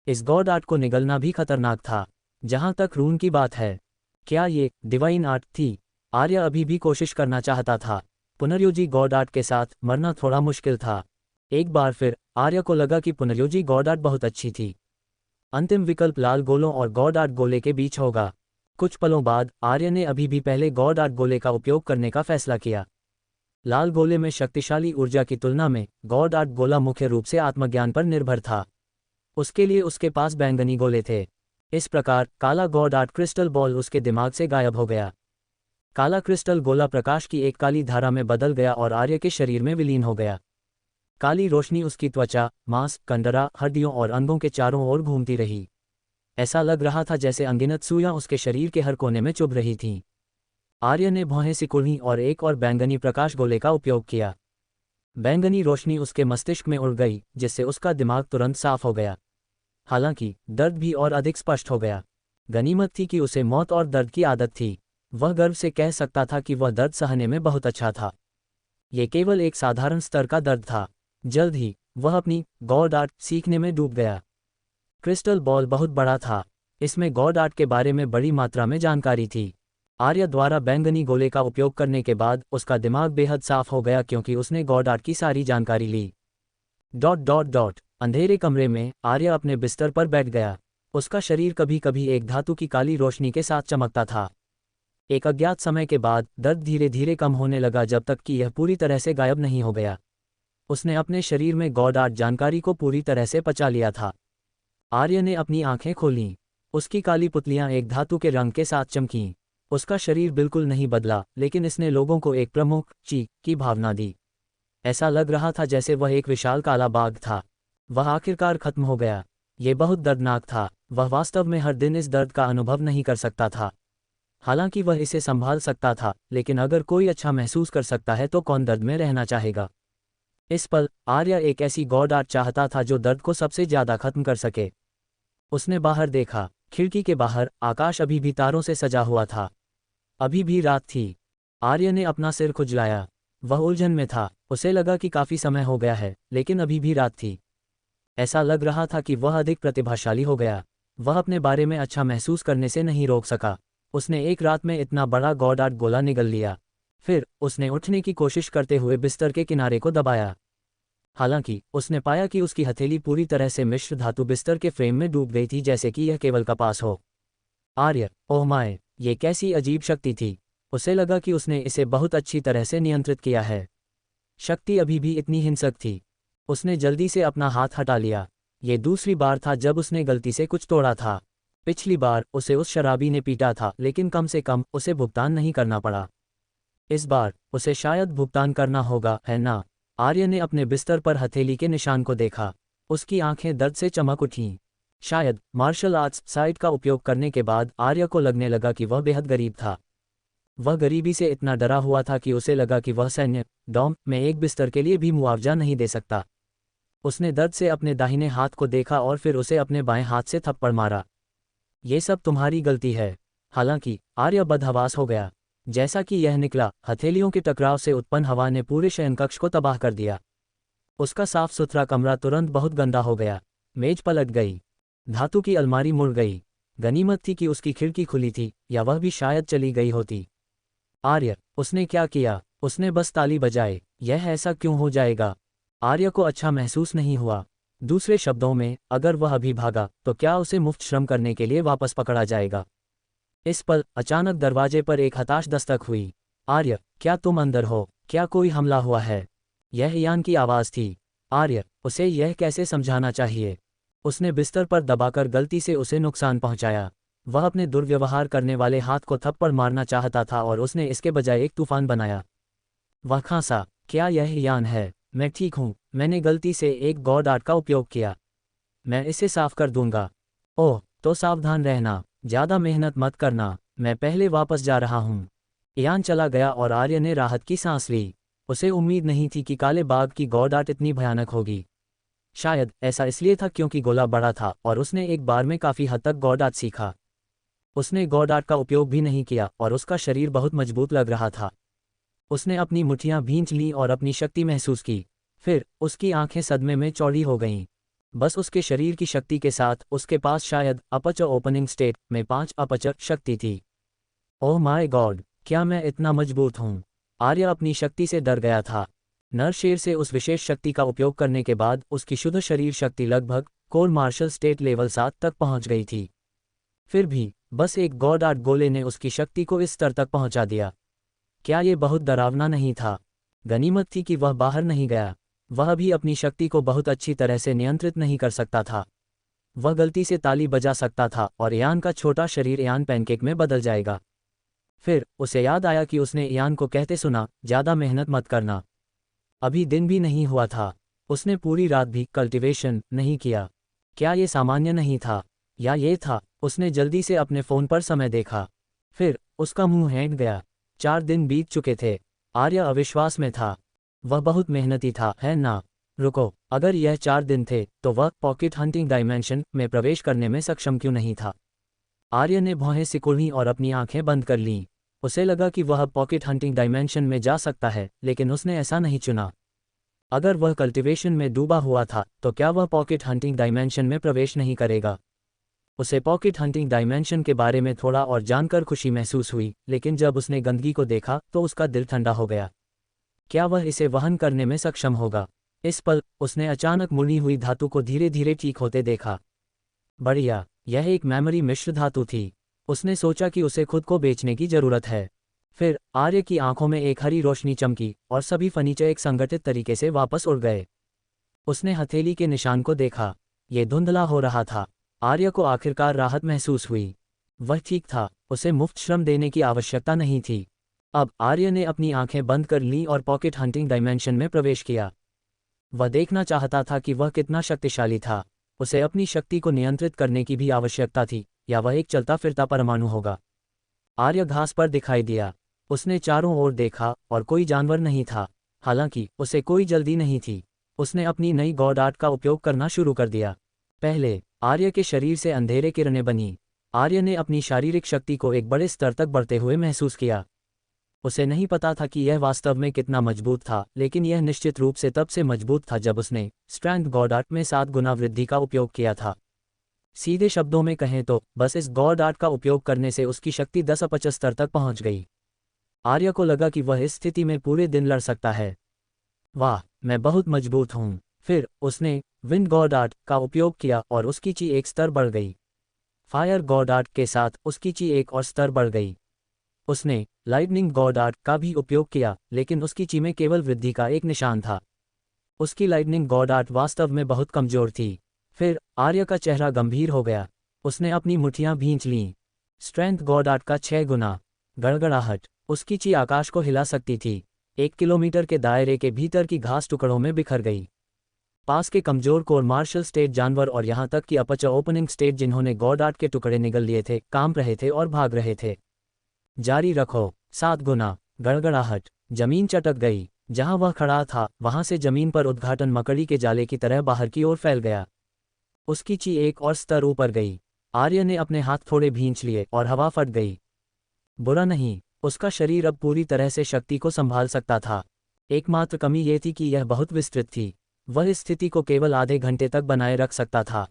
इस गॉड आर्ट को निगलना भी खतरनाक था। जहां तक रून की बात है, क्या ये डिवाइन आर्ट थी? आर्य अभी भी कोशिश करना चाहता था। पुनर्योजी गॉड आर्ट के साथ मरना थोड़ा मुश्किल था। एक बार फिर आर्य को लगा कि पुनर्योजी गॉड आर्ट बहुत अच्छी थी। अंतिम विकल्प लाल गोलों और गॉड आर्ट गोले के बीच होगा। कुछ पलों बाद आर्य ने अभी भी पहले गॉड आर्ट गोले का उपयोग करने का फैसला किया। लाल गोले में शक्तिशाली ऊर्जा की तुलना में गॉड आर्ट गोला मुख्य रूप से आत्मज्ञान पर निर्भर था। उसके लिए उसके पास बैंगनी गोले थे। इस प्रकार काला गॉड आर्ट क्रिस्टल बॉल उसके दिमाग से गायब हो गया। काला क्रिस्टल गोला प्रकाश की एक काली धारा में बदल गया और आर्य के शरीर में विलीन हो गया। काली रोशनी उसकी त्वचा, मांस, कंडरा, हड्डियों और अंगों के चारों ओर घूमती रही। ऐसा लग रहा था जैसे अनगिनत सुइयां उसके शरीर के हर कोने में चुभ रही थीं। आर्य ने भौहें सिकुड़ी और एक और बैंगनी प्रकाश गोले का उपयोग किया। बैंगनी रोशनी उसके मस्तिष्क में उड़ गई, जिससे उसका दिमाग तुरंत साफ हो गया। हालांकि दर्द भी और अधिक स्पष्ट हो गया। गनीमत थी कि उसे मौत और दर्द की आदत थी। वह गर्व से कह सकता था कि वह दर्द सहने में बहुत अच्छा था। ये केवल एक साधारण स्तर का दर्द था। जल्द ही वह अपनी गॉड आर्ट सीखने में डूब गया। क्रिस्टल बॉल बहुत बड़ा था। इसमें गॉड आर्ट के बारे में बड़ी मात्रा में जानकारी थी। आर्य द्वारा बैंगनी गोले का उपयोग करने के बाद उसका दिमाग बेहद साफ हो गया क्योंकि उसने गॉड आर्ट की सारी जानकारी ली। ... अंधेरे कमरे में आर्य अपने बिस्तर पर बैठ गया। उसका शरीर कभी कभी एक धातु की काली रोशनी के साथ चमकता था। एक अज्ञात समय के बाद दर्द धीरे धीरे कम होने लगा जब तक कि यह पूरी तरह से गायब नहीं हो गया। उसने अपने शरीर में गॉड आर्ट जानकारी को पूरी तरह से पचा लिया था। आर्य ने अपनी आंखें खोलीं। उसकी काली पुतलियां एक धातु के रंग के साथ चमकीं। उसका शरीर बिल्कुल नहीं बदला, लेकिन इसने लोगों को एक प्रमुख ची की भावना दी। ऐसा लग रहा था जैसे वह एक विशाल काला बाघ था। वह आखिरकार खत्म हो गया। ये बहुत दर्दनाक था। वह वास्तव में हर दिन इस दर्द का अनुभव नहीं कर सकता था। हालांकि वह इसे संभाल सकता था, लेकिन अगर कोई अच्छा महसूस कर सकता है तो कौन दर्द में रहना चाहेगा। इस पल आर्य एक ऐसी गॉड आर्ट चाहता था जो दर्द को सबसे ज्यादा खत्म कर सके। उसने बाहर देखा। खिड़की के बाहर आकाश अभी भी तारों से सजा हुआ था। अभी भी रात थी। आर्य ने अपना सिर खुजलाया। वह उलझन में था। उसे लगा कि काफी समय हो गया है, लेकिन अभी भी रात थी। ऐसा लग रहा था कि वह अधिक प्रतिभाशाली हो गया। वह अपने बारे में अच्छा महसूस करने से नहीं रोक सका। उसने एक रात में इतना बड़ा गॉड-आर्ट गोला निगल लिया। फिर उसने उठने की कोशिश करते हुए बिस्तर के किनारे को दबाया। हालांकि उसने पाया कि उसकी हथेली पूरी तरह से मिश्र धातु बिस्तर के फ्रेम में डूब गई थी, जैसे कि यह केवल कपास हो। आर्य, ओह माय, ये कैसी अजीब शक्ति थी। उसे लगा कि उसने इसे बहुत अच्छी तरह से नियंत्रित किया है। शक्ति अभी भी इतनी हिंसक थी। उसने जल्दी से अपना हाथ हटा लिया। ये दूसरी बार था जब उसने गलती से कुछ तोड़ा था। पिछली बार उसे उस शराबी ने पीटा था, लेकिन कम से कम उसे भुगतान नहीं करना पड़ा। इस बार उसे शायद भुगतान करना होगा, है ना? आर्य ने अपने बिस्तर पर हथेली के निशान को देखा। उसकी आंखें दर्द से चमक उठीं। शायद मार्शल आर्ट्स साइट का उपयोग करने के बाद आर्य को लगने लगा कि वह बेहद गरीब था। वह गरीबी से इतना डरा हुआ था कि उसे लगा कि वह सैन्य डॉम में एक बिस्तर के लिए भी मुआवजा नहीं दे सकता। उसने दर्द से अपने दाहिने हाथ को देखा और फिर उसे अपने बाएं हाथ से थप्पड़ मारा। ये सब तुम्हारी गलती है। हालांकि आर्य बदहवास हो गया। जैसा कि यह निकला, हथेलियों के टकराव से उत्पन्न हवा ने पूरे शयनकक्ष को तबाह कर दिया। उसका साफ सुथरा कमरा तुरंत बहुत गंदा हो गया। मेज पलट गई। धातु की अलमारी मुड़ गई। गनीमत थी कि उसकी खिड़की खुली थी, या वह भी शायद चली गई होती। आर्य, उसने क्या किया? उसने बस ताली बजाई। यह ऐसा क्यों हो जाएगा? आर्य को अच्छा महसूस नहीं हुआ। दूसरे शब्दों में, अगर वह अभी भागा तो क्या उसे मुफ्त श्रम करने के लिए वापस पकड़ा जाएगा? इस पल अचानक दरवाजे पर एक हताश दस्तक हुई। आर्य, क्या तुम अंदर हो? क्या कोई हमला हुआ है? यह यान की आवाज़ थी। आर्य, उसे यह कैसे समझाना चाहिए? उसने बिस्तर पर दबाकर गलती से उसे नुकसान पहुंचाया। वह अपने दुर्व्यवहार करने वाले हाथ को थप्पड़ मारना चाहता था और उसने इसके बजाय एक तूफान बनाया। वह खांसा, क्या यह यान है? मैं ठीक हूँ, मैंने गलती से एक गॉड आर्ट का उपयोग किया। मैं इसे साफ कर दूंगा। ओह, तो सावधान रहना, ज़्यादा मेहनत मत करना, मैं पहले वापस जा रहा हूँ। यान चला गया और आर्य ने राहत की सांस ली। उसे उम्मीद नहीं थी कि काले बाग की गॉड आर्ट इतनी भयानक होगी। शायद ऐसा इसलिए था क्योंकि गोला बड़ा था और उसने एक बार में काफ़ी हद तक गॉड आर्ट सीखा। उसने गॉड आर्ट का उपयोग भी नहीं किया और उसका शरीर बहुत मजबूत लग रहा था। उसने अपनी मुट्ठियां भींच लीं और अपनी शक्ति महसूस की। फिर उसकी आंखें सदमे में चौड़ी हो गईं। बस उसके शरीर की शक्ति के साथ उसके पास शायद अपर्चर ओपनिंग स्टेट में 5 अपर्चर शक्ति थी। ओह माय गॉड, क्या मैं इतना मजबूत हूँ? आर्य अपनी शक्ति से डर गया था। नरशेर से उस विशेष शक्ति का उपयोग करने के बाद उसकी शुद्ध शरीर शक्ति लगभग कोर मार्शल स्टेट लेवल 7 तक पहुंच गई थी। फिर भी बस एक गॉड आर्ट गोले ने उसकी शक्ति को इस स्तर तक पहुंचा दिया। क्या ये बहुत डरावना नहीं था? गनीमत थी कि वह बाहर नहीं गया। वह भी अपनी शक्ति को बहुत अच्छी तरह से नियंत्रित नहीं कर सकता था। वह गलती से ताली बजा सकता था और यान का छोटा शरीर यान पैनकेक में बदल जाएगा। फिर उसे याद आया कि उसने यान को कहते सुना, ज़्यादा मेहनत मत करना। अभी दिन भी नहीं हुआ था। उसने पूरी रात भी कल्टिवेशन नहीं किया। क्या ये सामान्य नहीं था? या ये था? उसने जल्दी से अपने फ़ोन पर समय देखा। फिर उसका मुंह हैंग गया। 4 दिन बीत चुके थे। आर्य अविश्वास में था। वह बहुत मेहनती था, है ना? रुको, अगर यह 4 दिन थे तो वह पॉकेट हंटिंग डायमेंशन में प्रवेश करने में सक्षम क्यों नहीं था? आर्य ने भौहें सिकुड़ी और अपनी आंखें बंद कर लीं। उसे लगा कि वह पॉकेट हंटिंग डायमेंशन में जा सकता है, लेकिन उसने ऐसा नहीं चुना। अगर वह कल्टिवेशन में डूबा हुआ था तो क्या वह पॉकेट हंटिंग डायमेंशन में प्रवेश नहीं करेगा? उसे पॉकेट हंटिंग डायमेंशन के बारे में थोड़ा और जानकर खुशी महसूस हुई, लेकिन जब उसने गंदगी को देखा तो उसका दिल ठंडा हो गया। क्या वह इसे वहन करने में सक्षम होगा? इस पल उसने अचानक मुड़ी हुई धातु को धीरे धीरे ठीक होते देखा। बढ़िया, यह एक मेमोरी मिश्र धातु थी। उसने सोचा कि उसे खुद को बेचने की जरूरत है। फिर आर्य की आंखों में एक हरी रोशनी चमकी और सभी फर्नीचर एक संगठित तरीके से वापस उड़ गए। उसने हथेली के निशान को देखा। ये धुंधला हो रहा था। आर्य को आखिरकार राहत महसूस हुई। वह ठीक था, उसे मुफ्त श्रम देने की आवश्यकता नहीं थी। अब आर्य ने अपनी आंखें बंद कर लीं और पॉकेट हंटिंग डायमेंशन में प्रवेश किया। वह देखना चाहता था कि वह कितना शक्तिशाली था। उसे अपनी शक्ति को नियंत्रित करने की भी आवश्यकता थी, या वह एक चलता फिरता परमाणु होगा। आर्य घास पर दिखाई दिया। उसने चारों ओर देखा और कोई जानवर नहीं था। हालांकि उसे कोई जल्दी नहीं थी। उसने अपनी नई गॉड आर्ट का उपयोग करना शुरू कर दिया। पहले आर्य के शरीर से अंधेरे किरणें बनी। आर्य ने अपनी शारीरिक शक्ति को एक बड़े स्तर तक बढ़ते हुए महसूस किया। उसे नहीं पता था कि यह वास्तव में कितना मजबूत था, लेकिन यह निश्चित रूप से तब से मजबूत था जब उसने स्ट्रेंथ गॉड आर्ट में 7 गुना वृद्धि का उपयोग किया था। सीधे शब्दों में कहें तो बस इस गॉड आर्ट का उपयोग करने से उसकी शक्ति 10 स्तर तक पहुंच गई। आर्य को लगा कि वह इस स्थिति में पूरे दिन लड़ सकता है। वाह, मैं बहुत मजबूत हूँ। फिर उसने विंड गॉड आर्ट का उपयोग किया और उसकी ची एक स्तर बढ़ गई। फायर गॉड आर्ट के साथ उसकी ची एक और स्तर बढ़ गई। उसने लाइटनिंग गॉड आर्ट का भी उपयोग किया, लेकिन उसकी ची में केवल वृद्धि का एक निशान था। उसकी लाइटनिंग गॉड आर्ट वास्तव में बहुत कमजोर थी। फिर आर्य का चेहरा गंभीर हो गया। उसने अपनी मुट्ठियां भींच लीं। स्ट्रेंथ गॉड आर्ट का 6 गुना। गड़गड़ाहट। उसकी ची आकाश को हिला सकती थी। 1 किलोमीटर के दायरे के भीतर की घास टुकड़ों में बिखर गई। पास के कमजोर कोर मार्शल स्टेट जानवर और यहां तक कि अपचर ओपनिंग स्टेट जिन्होंने गॉड आर्ट के टुकड़े निगल लिए थे, कांप रहे थे और भाग रहे थे। जारी रखो। 7 गुना। गड़गड़ाहट। जमीन चटक गई। जहां वह खड़ा था वहां से जमीन पर उद्घाटन मकड़ी के जाले की तरह बाहर की ओर फैल गया। उसकी ची एक और स्तर ऊपर गई। आर्य ने अपने हाथ थोड़े भींच लिए और हवा फट गई। बुरा नहीं, उसका शरीर अब पूरी तरह से शक्ति को संभाल सकता था। एकमात्र कमी यह थी कि यह बहुत विस्तृत थी। वह इस स्थिति को केवल आधे घंटे तक बनाए रख सकता था।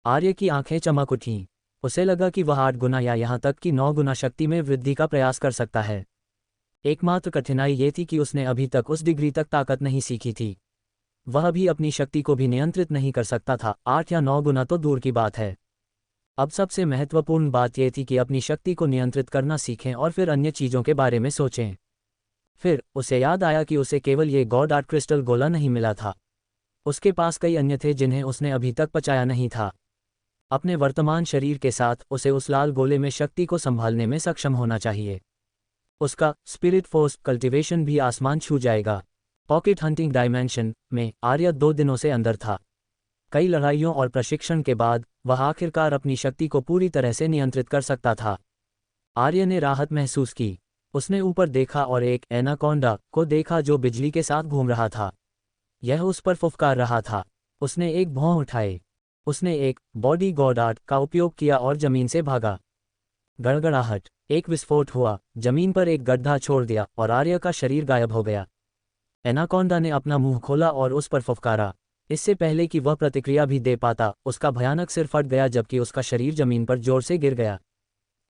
आर्य की आंखें चमक उठीं। उसे लगा कि वह 8 गुना या यहाँ तक कि 9 गुना शक्ति में वृद्धि का प्रयास कर सकता है। एकमात्र कठिनाई ये थी कि उसने अभी तक उस डिग्री तक ताकत नहीं सीखी थी। वह भी अपनी शक्ति को भी नियंत्रित नहीं कर सकता था। 8 या 9 गुना तो दूर की बात है। अब सबसे महत्वपूर्ण बात यह थी कि अपनी शक्ति को नियंत्रित करना सीखें और फिर अन्य चीज़ों के बारे में सोचें। फिर उसे याद आया कि उसे केवल ये गॉड आर्ट क्रिस्टल गोला नहीं मिला था। उसके पास कई अन्य थे जिन्हें उसने अभी तक पचाया नहीं था। अपने वर्तमान शरीर के साथ उसे उस लाल गोले में शक्ति को संभालने में सक्षम होना चाहिए। उसका स्पिरिट फोर्स कल्टीवेशन भी आसमान छू जाएगा। पॉकेट हंटिंग डायमेंशन में आर्य 2 दिनों से अंदर था। कई लड़ाइयों और प्रशिक्षण के बाद वह आखिरकार अपनी शक्ति को पूरी तरह से नियंत्रित कर सकता था। आर्य ने राहत महसूस की। उसने ऊपर देखा और एक एनाकोंडा को देखा जो बिजली के साथ घूम रहा था। यह उस पर फुफकार रहा था। उसने एक भौं उठाए। उसने एक बॉडी गॉड आर्ट का उपयोग किया और जमीन से भागा। गड़गड़ाहट। एक विस्फोट हुआ, जमीन पर एक गड्ढा छोड़ दिया और आर्य का शरीर गायब हो गया। एनाकोंडा ने अपना मुंह खोला और उस पर फुफकारा। इससे पहले कि वह प्रतिक्रिया भी दे पाता, उसका भयानक सिर फट गया जबकि उसका शरीर जमीन पर जोर से गिर गया।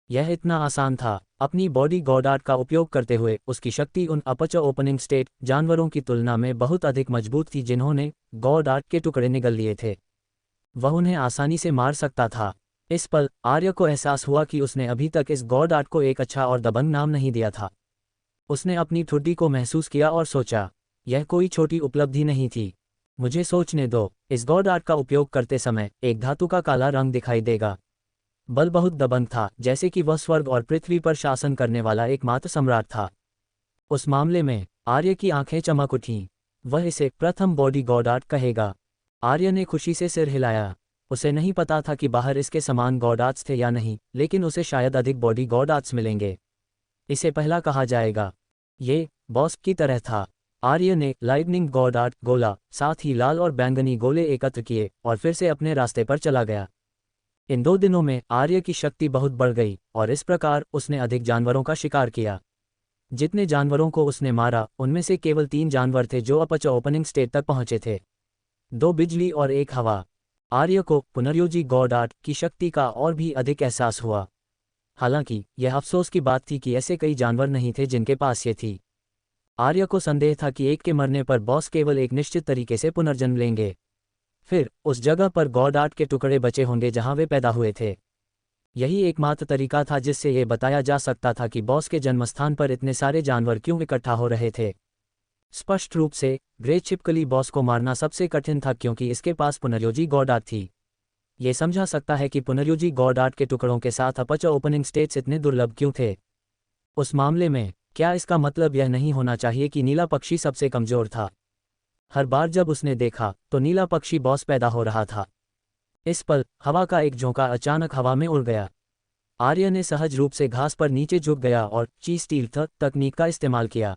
यह इतना आसान था। अपनी बॉडी गॉड आर्ट का उपयोग करते हुए उसकी शक्ति उन अपचर ओपनिंग स्टेट जानवरों की तुलना में बहुत अधिक मजबूत थी जिन्होंने गॉड आर्ट के टुकड़े निगल लिए थे। वह उन्हें आसानी से मार सकता था। इस पल आर्य को एहसास हुआ कि उसने अभी तक इस गॉड आर्ट को एक अच्छा और दबंग नाम नहीं दिया था। उसने अपनी ठुड्डी को महसूस किया और सोचा, यह कोई छोटी उपलब्धि नहीं थी। मुझे सोचने दो। इस गॉड आर्ट का उपयोग करते समय एक धातु का काला रंग दिखाई देगा। बल बहुत दबंग था, जैसे कि वह स्वर्ग और पृथ्वी पर शासन करने वाला एकमात्र सम्राट था। उस मामले में आर्य की आंखें चमक उठीं। वह इसे प्रथम बॉडी गॉड आर्ट कहेगा। आर्य ने खुशी से सिर हिलाया। उसे नहीं पता था कि बाहर इसके समान गॉड आर्ट्स थे या नहीं, लेकिन उसे शायद अधिक बॉडी गॉड आर्ट्स मिलेंगे। इसे पहला कहा जाएगा। ये बॉस की तरह था। आर्य ने लाइटनिंग गॉड आर्ट गोला, साथ ही लाल और बैंगनी गोले एकत्र किए और फिर से अपने रास्ते पर चला गया। इन 2 दिनों में आर्य की शक्ति बहुत बढ़ गई और इस प्रकार उसने अधिक जानवरों का शिकार किया। जितने जानवरों को उसने मारा उनमें से केवल 3 जानवर थे जो अपचर ओपनिंग स्टेट तक पहुंचे थे। 2 बिजली और 1 हवा। आर्य को पुनर्योजी गॉड आर्ट की शक्ति का और भी अधिक एहसास हुआ। हालांकि यह अफसोस की बात थी कि ऐसे कई जानवर नहीं थे जिनके पास ये थी। आर्य को संदेह था कि एक के मरने पर बॉस केवल एक निश्चित तरीके से पुनर्जन्म लेंगे। फिर उस जगह पर गॉड आर्ट के टुकड़े बचे होंगे जहां वे पैदा हुए थे। यही एकमात्र तरीका था जिससे यह बताया जा सकता था कि बॉस के जन्मस्थान पर इतने सारे जानवर क्यों इकट्ठा हो रहे थे। स्पष्ट रूप से ग्रे छिपकली बॉस को मारना सबसे कठिन था क्योंकि इसके पास पुनर्योजी गॉड आर्ट थी। ये समझा सकता है कि पुनर्योजी गॉड आर्ट के टुकड़ों के साथ अपचर ओपनिंग स्टेट्स इतने दुर्लभ क्यों थे। उस मामले में क्या इसका मतलब यह नहीं होना चाहिए कि नीला पक्षी सबसे कमजोर था। हर बार जब उसने देखा तो नीला पक्षी बॉस पैदा हो रहा था। इस पल हवा का एक झोंका अचानक हवा में उड़ गया। आर्य ने सहज रूप से घास पर नीचे झुक गया और ची स्टील तकनीक का इस्तेमाल किया।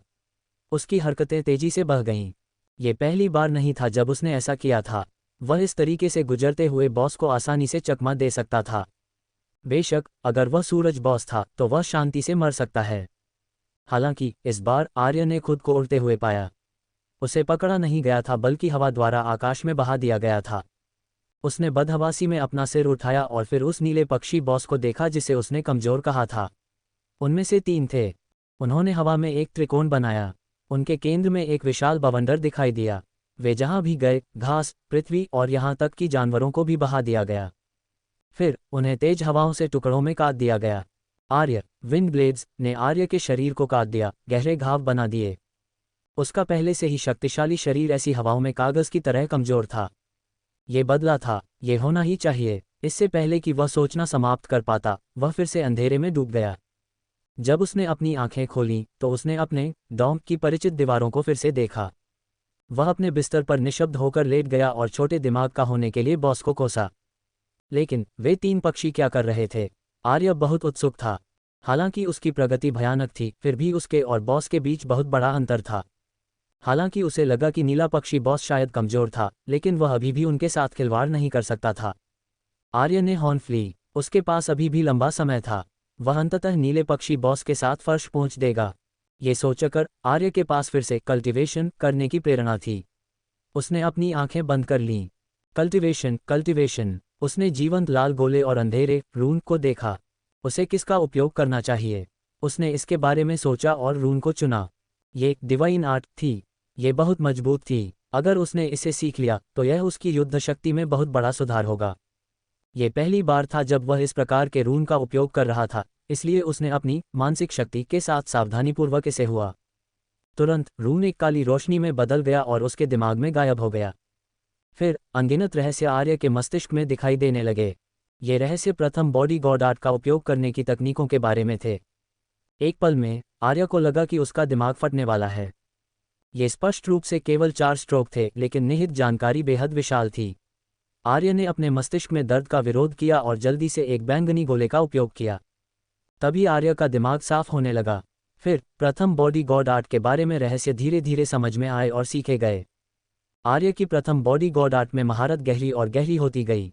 उसकी हरकतें तेजी से बढ़ गईं। ये पहली बार नहीं था जब उसने ऐसा किया था। वह इस तरीके से गुजरते हुए बॉस को आसानी से चकमा दे सकता था। बेशक अगर वह सूरज बॉस था तो वह शांति से मर सकता है। हालांकि इस बार आर्य ने खुद को उड़ते हुए पाया। उसे पकड़ा नहीं गया था बल्कि हवा द्वारा आकाश में बहा दिया गया था। उसने बदहवासी में अपना सिर उठाया और फिर उस नीले पक्षी बॉस को देखा जिसे उसने कमजोर कहा था। उनमें से 3 थे। उन्होंने हवा में एक त्रिकोण बनाया। उनके केंद्र में एक विशाल बवंडर दिखाई दिया। वे जहां भी गए घास, पृथ्वी और यहां तक कि जानवरों को भी बहा दिया गया। फिर उन्हें तेज हवाओं से टुकड़ों में काट दिया गया। आर्य विंड ब्लेड्स ने आर्य के शरीर को काट दिया, गहरे घाव बना दिए। उसका पहले से ही शक्तिशाली शरीर ऐसी हवाओं में कागज की तरह कमजोर था। ये बदला था, ये होना ही चाहिए। इससे पहले कि वह सोचना समाप्त कर पाता, वह फिर से अंधेरे में डूब गया। जब उसने अपनी आंखें खोलीं तो उसने अपने डॉम की परिचित दीवारों को फिर से देखा। वह अपने बिस्तर पर निशब्द होकर लेट गया और छोटे दिमाग का होने के लिए बॉस को कोसा। लेकिन वे 3 पक्षी क्या कर रहे थे? आर्य बहुत उत्सुक था। हालांकि उसकी प्रगति भयानक थी, फिर भी उसके और बॉस के बीच बहुत बड़ा अंतर था। हालांकि उसे लगा कि नीला पक्षी बॉस शायद कमजोर था, लेकिन वह अभी भी उनके साथ खिलवाड़ नहीं कर सकता था। आर्य ने हॉर्न ली। उसके पास अभी भी लंबा समय था। वह अंततः नीले पक्षी बॉस के साथ फर्श पहुंच देगा। ये सोचकर आर्य के पास फिर से कल्टीवेशन करने की प्रेरणा थी। उसने अपनी आंखें बंद कर लीं। कल्टीवेशन। उसने जीवंत लाल गोले और अंधेरे रून को देखा। उसे किसका उपयोग करना चाहिए? उसने इसके बारे में सोचा और रून को चुना। ये डिवाइन आर्ट थी। ये बहुत मजबूत थी। अगर उसने इसे सीख लिया तो यह उसकी युद्ध शक्ति में बहुत बड़ा सुधार होगा। ये पहली बार था जब वह इस प्रकार के रून का उपयोग कर रहा था, इसलिए उसने अपनी मानसिक शक्ति के साथ सावधानीपूर्वक इसे हुआ। तुरंत रून एक काली रोशनी में बदल गया और उसके दिमाग में गायब हो गया। फिर अनगिनत रहस्य आर्य के मस्तिष्क में दिखाई देने लगे। ये रहस्य प्रथम बॉडी गॉड आर्ट का उपयोग करने की तकनीकों के बारे में थे। एक पल में आर्य को लगा कि उसका दिमाग फटने वाला है। ये स्पष्ट रूप से केवल 4 स्ट्रोक थे, लेकिन निहित जानकारी बेहद विशाल थी। आर्य ने अपने मस्तिष्क में दर्द का विरोध किया और जल्दी से एक बैंगनी गोले का उपयोग किया। तभी आर्य का दिमाग साफ होने लगा। फिर प्रथम बॉडी गॉड आर्ट के बारे में रहस्य धीरे धीरे समझ में आए और सीखे गए। आर्य की प्रथम बॉडी गॉड आर्ट में महारत गहरी और गहरी होती गई।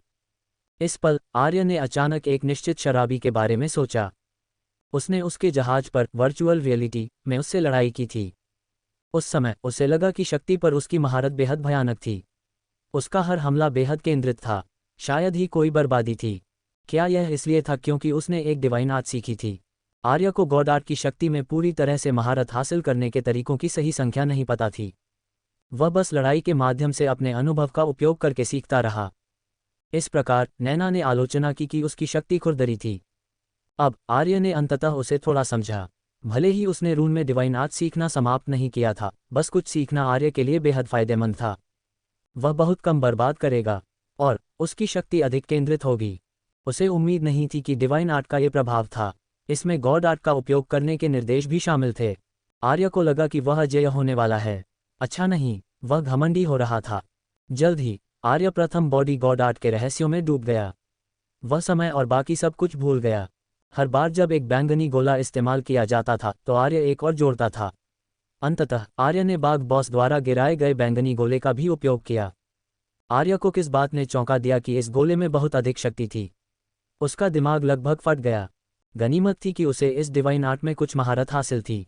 इस पल आर्य ने अचानक एक निश्चित शराबी के बारे में सोचा। उसने उसके जहाज पर वर्चुअल रियलिटी में उससे लड़ाई की थी। उस समय उसे लगा कि शक्ति पर उसकी महारत बेहद भयानक थी। उसका हर हमला बेहद केंद्रित था। शायद ही कोई बर्बादी थी। क्या यह इसलिए था क्योंकि उसने एक डिवाइन आर्ट सीखी थी? आर्य को गॉड आर्ट की शक्ति में पूरी तरह से महारत हासिल करने के तरीकों की सही संख्या नहीं पता थी। वह बस लड़ाई के माध्यम से अपने अनुभव का उपयोग करके सीखता रहा। इस प्रकार नैना ने आलोचना की कि उसकी शक्ति खुरदरी थी। अब आर्य ने अंततः उसे थोड़ा समझा। भले ही उसने रून में डिवाइन आर्ट सीखना समाप्त नहीं किया था, बस कुछ सीखना आर्य के लिए बेहद फायदेमंद था। वह बहुत कम बर्बाद करेगा और उसकी शक्ति अधिक केंद्रित होगी। उसे उम्मीद नहीं थी कि डिवाइन आर्ट का ये प्रभाव था। इसमें गॉड आर्ट का उपयोग करने के निर्देश भी शामिल थे। आर्य को लगा कि वह अजेय होने वाला है। अच्छा नहीं, वह घमंडी हो रहा था। जल्द ही आर्य प्रथम बॉडी गॉड आर्ट के रहस्यों में डूब गया। वह समय और बाकी सब कुछ भूल गया। हर बार जब एक बैंगनी गोला इस्तेमाल किया जाता था तो आर्य एक और जोड़ता था। अंततः आर्य ने बाघ बॉस द्वारा गिराए गए बैंगनी गोले का भी उपयोग किया। आर्य को किस बात ने चौंका दिया कि इस गोले में बहुत अधिक शक्ति थी। उसका दिमाग लगभग फट गया। गनीमत थी कि उसे इस डिवाइन आर्ट में कुछ महारत हासिल थी।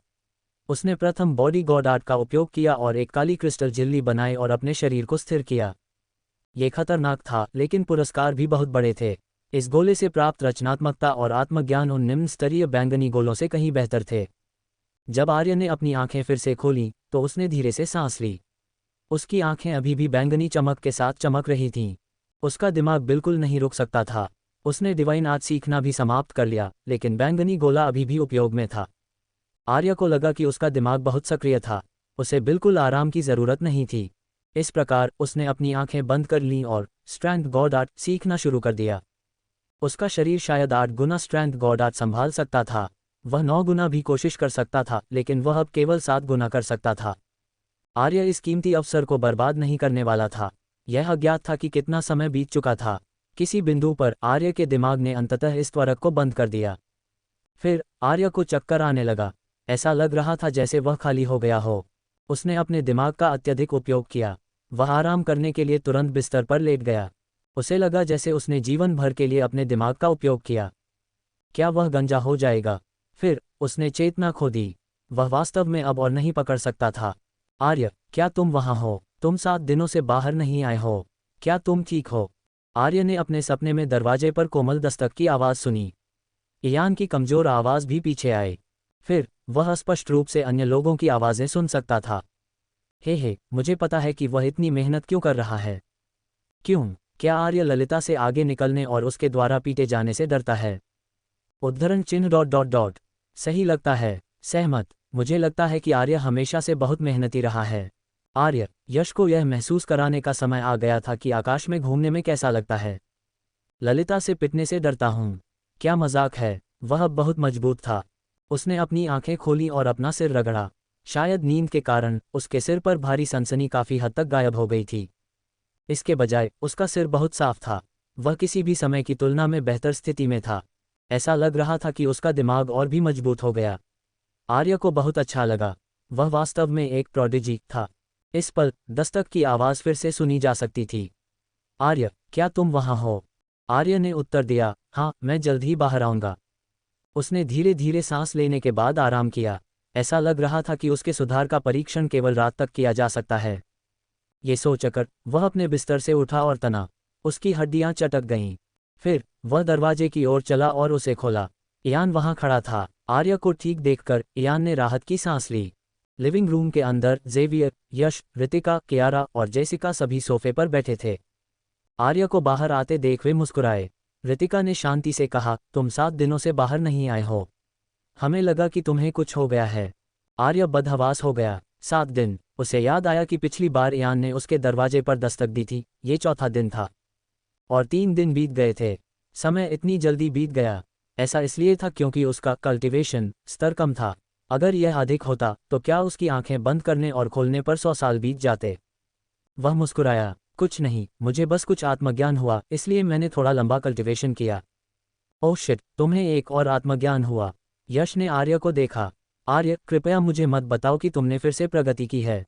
उसने प्रथम बॉडी गॉड आर्ट का उपयोग किया और एक काली क्रिस्टल झिल्ली बनाई और अपने शरीर को स्थिर किया। ये खतरनाक था, लेकिन पुरस्कार भी बहुत बड़े थे। इस गोले से प्राप्त रचनात्मकता और आत्मज्ञान उन निम्न स्तरीय बैंगनी गोलों से कहीं बेहतर थे। जब आर्य ने अपनी आंखें फिर से खोलीं तो उसने धीरे से सांस ली। उसकी आंखें अभी भी बैंगनी चमक के साथ चमक रही थीं। उसका दिमाग बिल्कुल नहीं रुक सकता था। उसने डिवाइन आर्ट सीखना भी समाप्त कर लिया, लेकिन बैंगनी गोला अभी भी उपयोग में था। आर्य को लगा कि उसका दिमाग बहुत सक्रिय था। उसे बिल्कुल आराम की जरूरत नहीं थी। इस प्रकार उसने अपनी आंखें बंद कर लीं और स्ट्रेंथ गॉड आर्ट सीखना शुरू कर दिया। उसका शरीर शायद 8 गुना स्ट्रेंथ गॉड आर्ट संभाल सकता था। वह 9 गुना भी कोशिश कर सकता था, लेकिन वह अब केवल 7 गुना कर सकता था। आर्य इस कीमती अवसर को बर्बाद नहीं करने वाला था। यह अज्ञात था कि कितना समय बीत चुका था। किसी बिंदु पर आर्य के दिमाग ने अंततः इस त्वरक को बंद कर दिया। फिर आर्य को चक्कर आने लगा। ऐसा लग रहा था जैसे वह खाली हो गया हो। उसने अपने दिमाग का अत्यधिक उपयोग किया। वह आराम करने के लिए तुरंत बिस्तर पर लेट गया। उसे लगा जैसे उसने जीवन भर के लिए अपने दिमाग का उपयोग किया। क्या वह गंजा हो जाएगा? फिर उसने चेतना खो दी। वह वास्तव में अब और नहीं पकड़ सकता था। आर्य, क्या तुम वहाँ हो? तुम 7 दिनों से बाहर नहीं आए हो। क्या तुम ठीक हो? आर्य ने अपने सपने में दरवाजे पर कोमल दस्तक की आवाज़ सुनी। इयान की कमज़ोर आवाज़ भी पीछे आई। फिर वह स्पष्ट रूप से अन्य लोगों की आवाज़ें सुन सकता था। हे, मुझे पता है कि वह इतनी मेहनत क्यों कर रहा है। क्यों? क्या आर्य ललिता से आगे निकलने और उसके द्वारा पीटे जाने से डरता है? उद्धरण चिन्ह डॉट डॉट डॉट। सही लगता है। सहमत। मुझे लगता है कि आर्य हमेशा से बहुत मेहनती रहा है। आर्य, यश को यह महसूस कराने का समय आ गया था कि आकाश में घूमने में कैसा लगता है। ललिता से पिटने से डरता हूँ। क्या मजाक है। वह अब बहुत मजबूत था। उसने अपनी आंखें खोली और अपना सिर रगड़ा। शायद नींद के कारण उसके सिर पर भारी सनसनी काफ़ी हद तक गायब हो गई थी। इसके बजाय उसका सिर बहुत साफ था। वह किसी भी समय की तुलना में बेहतर स्थिति में था। ऐसा लग रहा था कि उसका दिमाग और भी मजबूत हो गया। आर्य को बहुत अच्छा लगा। वह वास्तव में एक प्रोडिजी था। इस पल दस्तक की आवाज़ फिर से सुनी जा सकती थी। आर्य, क्या तुम वहाँ हो? आर्य ने उत्तर दिया, हाँ, मैं जल्द ही बाहर आऊँगा। उसने धीरे धीरे सांस लेने के बाद आराम किया। ऐसा लग रहा था कि उसके सुधार का परीक्षण केवल रात तक किया जा सकता है। ये सोचकर वह अपने बिस्तर से उठा और तना। उसकी हड्डियां चटक गईं। फिर वह दरवाजे की ओर चला और उसे खोला। इयान वहां खड़ा था। आर्य को ठीक देखकर इयान ने राहत की सांस ली। लिविंग रूम के अंदर जेवियर, यश, रितिका, कियारा और जेसिका सभी सोफे पर बैठे थे। आर्य को बाहर आते देख वे मुस्कुराए। रितिका ने शांति से कहा, तुम 7 दिनों से बाहर नहीं आए हो। हमें लगा कि तुम्हें कुछ हो गया है। आर्य बदहवास हो गया। 7 दिन। उसे याद आया कि पिछली बार इयान ने उसके दरवाजे पर दस्तक दी थी। ये चौथा दिन था। और 3 दिन बीत गए थे। समय इतनी जल्दी बीत गया। ऐसा इसलिए था क्योंकि उसका कल्टीवेशन स्तर कम था। अगर यह अधिक होता तो क्या उसकी आंखें बंद करने और खोलने पर 100 साल बीत जाते? वह मुस्कुराया। कुछ नहीं, मुझे बस कुछ आत्मज्ञान हुआ, इसलिए मैंने थोड़ा लंबा कल्टीवेशन किया। ओह शिट, तुम्हें एक और आत्मज्ञान हुआ। यश ने आर्य को देखा। आर्य, कृपया मुझे मत बताओ कि तुमने फिर से प्रगति की है।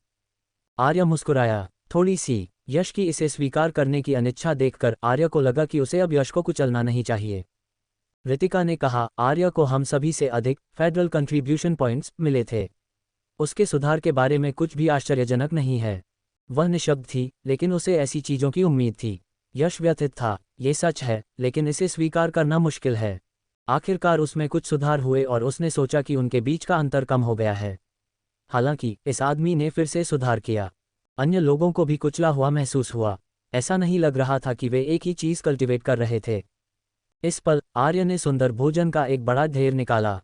आर्य मुस्कुराया। थोड़ी सी। यश की इसे स्वीकार करने की अनिच्छा देखकर आर्य को लगा कि उसे अब यश को कुचलना नहीं चाहिए। रितिका ने कहा, आर्य को हम सभी से अधिक फेडरल कंट्रीब्यूशन पॉइंट्स मिले थे। उसके सुधार के बारे में कुछ भी आश्चर्यजनक नहीं है। वह निशब्द थी, लेकिन उसे ऐसी चीज़ों की उम्मीद थी। यश व्यथित था। ये सच है, लेकिन इसे स्वीकार करना मुश्किल है। आखिरकार उसमें कुछ सुधार हुए और उसने सोचा कि उनके बीच का अंतर कम हो गया है। हालांकि इस आदमी ने फिर से सुधार किया। अन्य लोगों को भी कुचला हुआ महसूस हुआ। ऐसा नहीं लग रहा था कि वे एक ही चीज़ कल्टिवेट कर रहे थे। इस पल आर्य ने सुंदर भोजन का एक बड़ा ढेर निकाला।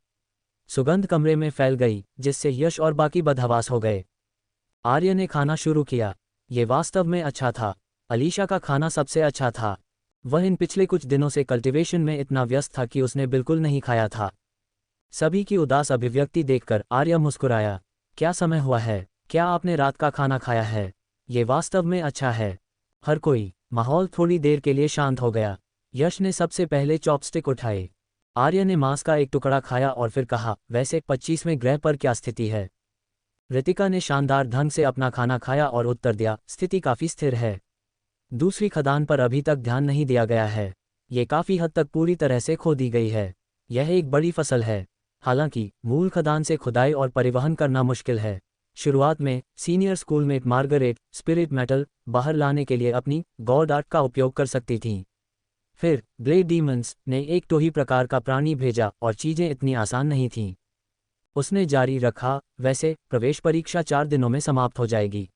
सुगंध कमरे में फैल गई, जिससे यश और बाकी बदहवास हो गए। आर्य ने खाना शुरू किया। ये वास्तव में अच्छा था। अलीशा का खाना सबसे अच्छा था। वह इन पिछले कुछ दिनों से कल्टीवेशन में इतना व्यस्त था कि उसने बिल्कुल नहीं खाया था। सभी की उदास अभिव्यक्ति देखकर आर्य मुस्कुराया। क्या समय हुआ है? क्या आपने रात का खाना खाया है? ये वास्तव में अच्छा है। हर कोई। माहौल थोड़ी देर के लिए शांत हो गया। यश ने सबसे पहले चॉपस्टिक उठाए। आर्य ने मांस का एक टुकड़ा खाया और फिर कहा, वैसे 25वें ग्रह पर क्या स्थिति है? रितिका ने शानदार ढंग से अपना खाना खाया और उत्तर दिया, स्थिति काफ़ी स्थिर है। दूसरी खदान पर अभी तक ध्यान नहीं दिया गया है। ये काफ़ी हद तक पूरी तरह से खो दी गई है। यह एक बड़ी फसल है। हालांकि मूल खदान से खुदाई और परिवहन करना मुश्किल है। शुरुआत में senior schoolmate Margaret spirit metal बाहर लाने के लिए अपनी गॉड आर्ट का उपयोग कर सकती थीं। फिर ब्लेड डीमंस ने एक टोही प्रकार का प्राणी भेजा और चीज़ें इतनी आसान नहीं थीं। उसने जारी रखा, वैसे प्रवेश परीक्षा 4 दिनों में समाप्त हो जाएगी।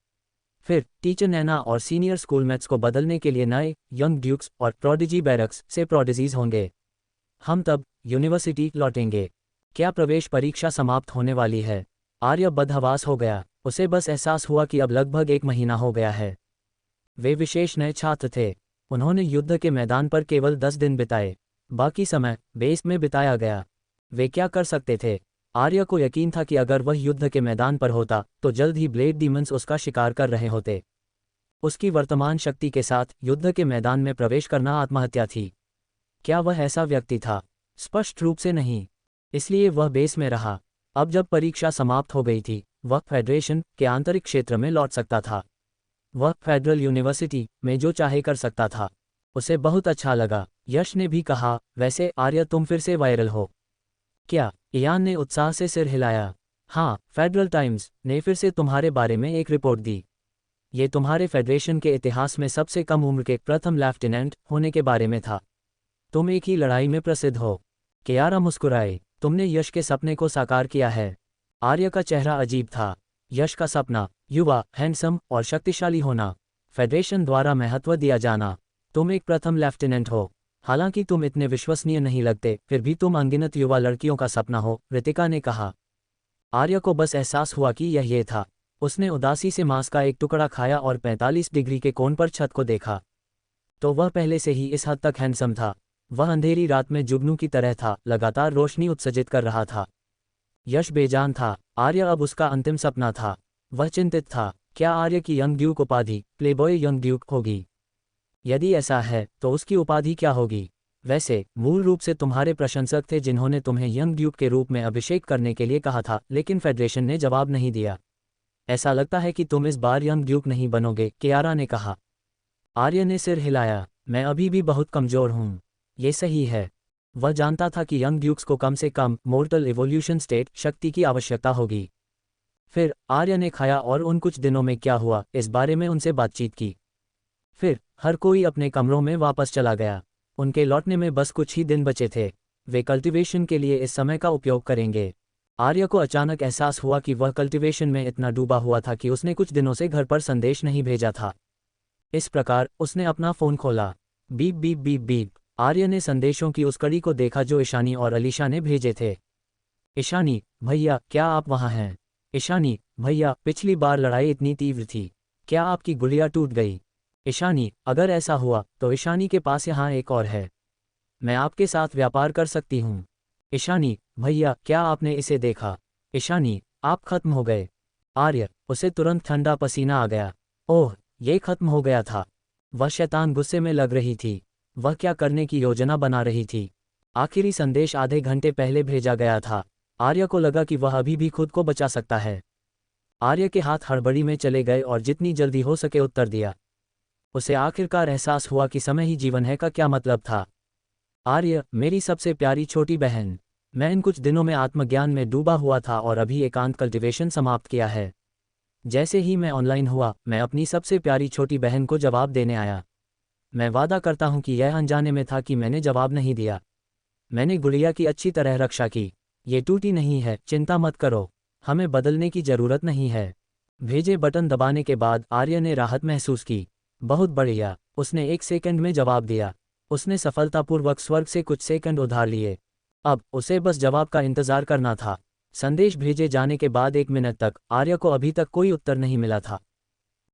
फिर टीचर नैना और सीनियर स्कूलमेट्स को बदलने के लिए नए यंग ड्यूक्स और प्रोडिजी बैरक्स से प्रोडिजीज होंगे। हम तब यूनिवर्सिटी लौटेंगे। क्या प्रवेश परीक्षा समाप्त होने वाली है? आर्य बदहवास हो गया। उसे बस एहसास हुआ कि अब लगभग 1 महीना हो गया है। वे विशेष नए छात्र थे। उन्होंने युद्ध के मैदान पर केवल 10 दिन बिताए। बाकी समय बेस में बिताया गया। वे क्या कर सकते थे? आर्य को यकीन था कि अगर वह युद्ध के मैदान पर होता तो जल्द ही ब्लेड डीमंस उसका शिकार कर रहे होते। उसकी वर्तमान शक्ति के साथ युद्ध के मैदान में प्रवेश करना आत्महत्या थी। क्या वह ऐसा व्यक्ति था? स्पष्ट रूप से नहीं। इसलिए वह बेस में रहा। अब जब परीक्षा समाप्त हो गई थी, वह फेडरेशन के आंतरिक क्षेत्र में लौट सकता था। वह फेडरल यूनिवर्सिटी में जो चाहे कर सकता था। उसे बहुत अच्छा लगा। यश ने भी कहा, वैसे आर्य तुम फिर से वायरल हो क्या? इयान ने उत्साह से सिर हिलाया। हाँ, फेडरल टाइम्स ने फिर से तुम्हारे बारे में एक रिपोर्ट दी। ये तुम्हारे फेडरेशन के इतिहास में सबसे कम उम्र के प्रथम लेफ्टिनेंट होने के बारे में था। तुम एक ही लड़ाई में प्रसिद्ध हो। कियारा मुस्कुराए। तुमने यश के सपने को साकार किया है। आर्य का चेहरा अजीब था। यश का सपना, युवा, हैंडसम और शक्तिशाली होना, फेडरेशन द्वारा महत्व दिया जाना। तुम एक प्रथम लेफ्टिनेंट हो। हालांकि तुम इतने विश्वसनीय नहीं लगते, फिर भी तुम अनगिनत युवा लड़कियों का सपना हो, रितिका ने कहा। आर्य को बस एहसास हुआ कि यह ये था। उसने उदासी से मांस का एक टुकड़ा खाया और 45 डिग्री के कोण पर छत को देखा। तो वह पहले से ही इस हद तक हैंडसम था। वह अंधेरी रात में जुगनू की तरह था, लगातार रोशनी उत्सर्जित कर रहा था। यश बेजान था। आर्य अब उसका अंतिम सपना था। वह चिंतित था, क्या आर्य की यंग ड्यूक उपाधि प्लेबॉय यंग ड्यूक होगी? यदि ऐसा है तो उसकी उपाधि क्या होगी? वैसे मूल रूप से तुम्हारे प्रशंसक थे जिन्होंने तुम्हें यंग ड्यूक के रूप में अभिषेक करने के लिए कहा था, लेकिन फेडरेशन ने जवाब नहीं दिया। ऐसा लगता है कि तुम इस बार यंग ड्यूक नहीं बनोगे, कियारा ने कहा। आर्य ने सिर हिलाया। मैं अभी भी बहुत कमजोर हूँ। ये सही है। वह जानता था कि यंग ड्यूक्स को कम से कम मोर्टल इवोल्यूशन स्टेट शक्ति की आवश्यकता होगी। फिर आर्य ने खाया और उन कुछ दिनों में क्या हुआ इस बारे में उनसे बातचीत की। फिर हर कोई अपने कमरों में वापस चला गया। उनके लौटने में बस कुछ ही दिन बचे थे। वे कल्टीवेशन के लिए इस समय का उपयोग करेंगे। आर्य को अचानक एहसास हुआ कि वह कल्टीवेशन में इतना डूबा हुआ था कि उसने कुछ दिनों से घर पर संदेश नहीं भेजा था। इस प्रकार उसने अपना फ़ोन खोला। Beep beep beep beep. Arya ने संदेशों की उस कड़ी को देखा जो ईशानी और अलीशा ने भेजे थे। ईशानी, भैया क्या आप वहाँ हैं? ईशानी, भैया पिछली बार लड़ाई इतनी तीव्र थी, क्या आपकी गुड़िया टूट गई? ईशानी, अगर ऐसा हुआ तो ईशानी के पास यहाँ एक और है। मैं आपके साथ व्यापार कर सकती हूँ। ईशानी, भैया क्या आपने इसे देखा? ईशानी, आप खत्म हो गए। आर्य, उसे तुरंत ठंडा पसीना आ गया। ओह, ये खत्म हो गया था। वह शैतान गुस्से में लग रही थी। वह क्या करने की योजना बना रही थी? आखिरी संदेश आधे घंटे पहले भेजा गया था। आर्य को लगा कि वह अभी भी खुद को बचा सकता है। आर्य के हाथ हड़बड़ी में चले गए और जितनी जल्दी हो सके उत्तर दिया। उसे आखिरकार एहसास हुआ कि समय ही जीवन है का क्या मतलब था। आर्य, मेरी सबसे प्यारी छोटी बहन, मैं इन कुछ दिनों में आत्मज्ञान में डूबा हुआ था और अभी एकांत कल्टीवेशन समाप्त किया है। जैसे ही मैं ऑनलाइन हुआ, मैं अपनी सबसे प्यारी छोटी बहन को जवाब देने आया। मैं वादा करता हूं कि यह अनजाने में था कि मैंने जवाब नहीं दिया। मैंने गुड़िया की अच्छी तरह रक्षा की। ये टूटी नहीं है, चिंता मत करो। हमें बदलने की जरूरत नहीं है। भेजे बटन दबाने के बाद आर्य ने राहत महसूस की। बहुत बढ़िया, उसने 1 सेकंड में जवाब दिया। उसने सफलतापूर्वक स्वर्ग से कुछ सेकंड उधार लिए। अब उसे बस जवाब का इंतजार करना था। संदेश भेजे जाने के बाद 1 मिनट तक आर्य को अभी तक कोई उत्तर नहीं मिला था।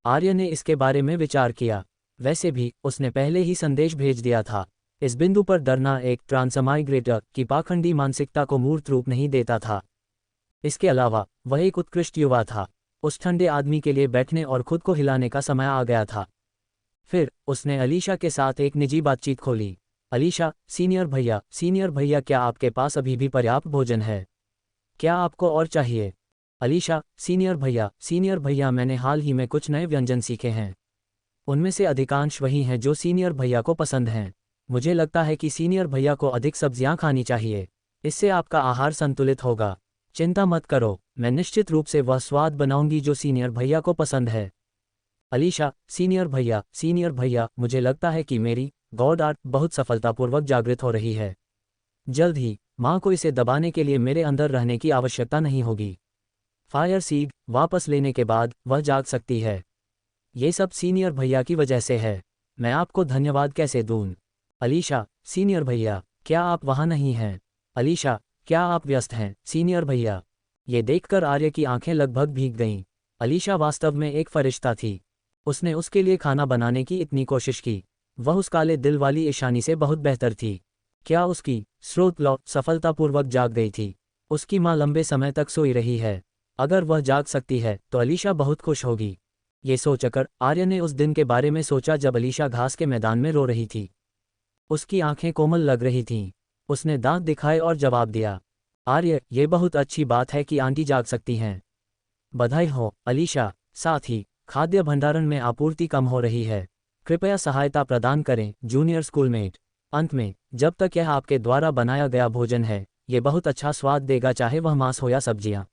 आर्य ने इसके बारे में विचार किया। वैसे भी उसने पहले ही संदेश भेज दिया था। इस बिंदु पर डरना एक ट्रांसमाइग्रेटर की पाखंडी मानसिकता को मूर्त रूप नहीं देता था। इसके अलावा वह एक उत्कृष्ट युवा था। उस ठंडे आदमी के लिए बैठने और खुद को हिलाने का समय आ गया था। फिर उसने अलीशा के साथ एक निजी बातचीत खोली। अलीशा, सीनियर भैया क्या आपके पास अभी भी पर्याप्त भोजन है? क्या आपको और चाहिए? अलीशा, सीनियर भैया मैंने हाल ही में कुछ नए व्यंजन सीखे हैं। उनमें से अधिकांश वही हैं जो सीनियर भैया को पसंद हैं। मुझे लगता है कि सीनियर भैया को अधिक सब्जियां खानी चाहिए। इससे आपका आहार संतुलित होगा। चिंता मत करो, मैं निश्चित रूप से वह स्वाद बनाऊंगी जो सीनियर भैया को पसंद है। अलीशा, सीनियर भैया मुझे लगता है कि मेरी गॉड आर्ट बहुत सफलतापूर्वक जागृत हो रही है। जल्द ही माँ को इसे दबाने के लिए मेरे अंदर रहने की आवश्यकता नहीं होगी। फायर सीड वापस लेने के बाद वह जाग सकती है। ये सब सीनियर भैया की वजह से है। मैं आपको धन्यवाद कैसे दूं? अलीशा, सीनियर भैया क्या आप वहाँ नहीं हैं? अलीशा, क्या आप व्यस्त हैं सीनियर भैया? ये देखकर आर्य की आंखें लगभग भीग गईं। अलीशा वास्तव में एक फरिश्ता थी। उसने उसके लिए खाना बनाने की इतनी कोशिश की। वह उस काले दिल वाली ईशानी से बहुत बेहतर थी। क्या उसकी स्रोत लौ सफलतापूर्वक जाग गई थी? उसकी माँ लंबे समय तक सोई रही है। अगर वह जाग सकती है तो अलीशा बहुत खुश होगी। ये सोचकर आर्य ने उस दिन के बारे में सोचा जब अलीशा घास के मैदान में रो रही थी। उसकी आंखें कोमल लग रही थीं। उसने दांत दिखाए और जवाब दिया, आर्य, ये बहुत अच्छी बात है कि आंटी जाग सकती हैं। बधाई हो अलीशा। साथ ही खाद्य भंडारण में आपूर्ति कम हो रही है। कृपया सहायता प्रदान करें जूनियर स्कूलमेट। अंत में, जब तक यह आपके द्वारा बनाया गया भोजन है, ये बहुत अच्छा स्वाद देगा चाहे वह मांस हो या सब्जियां।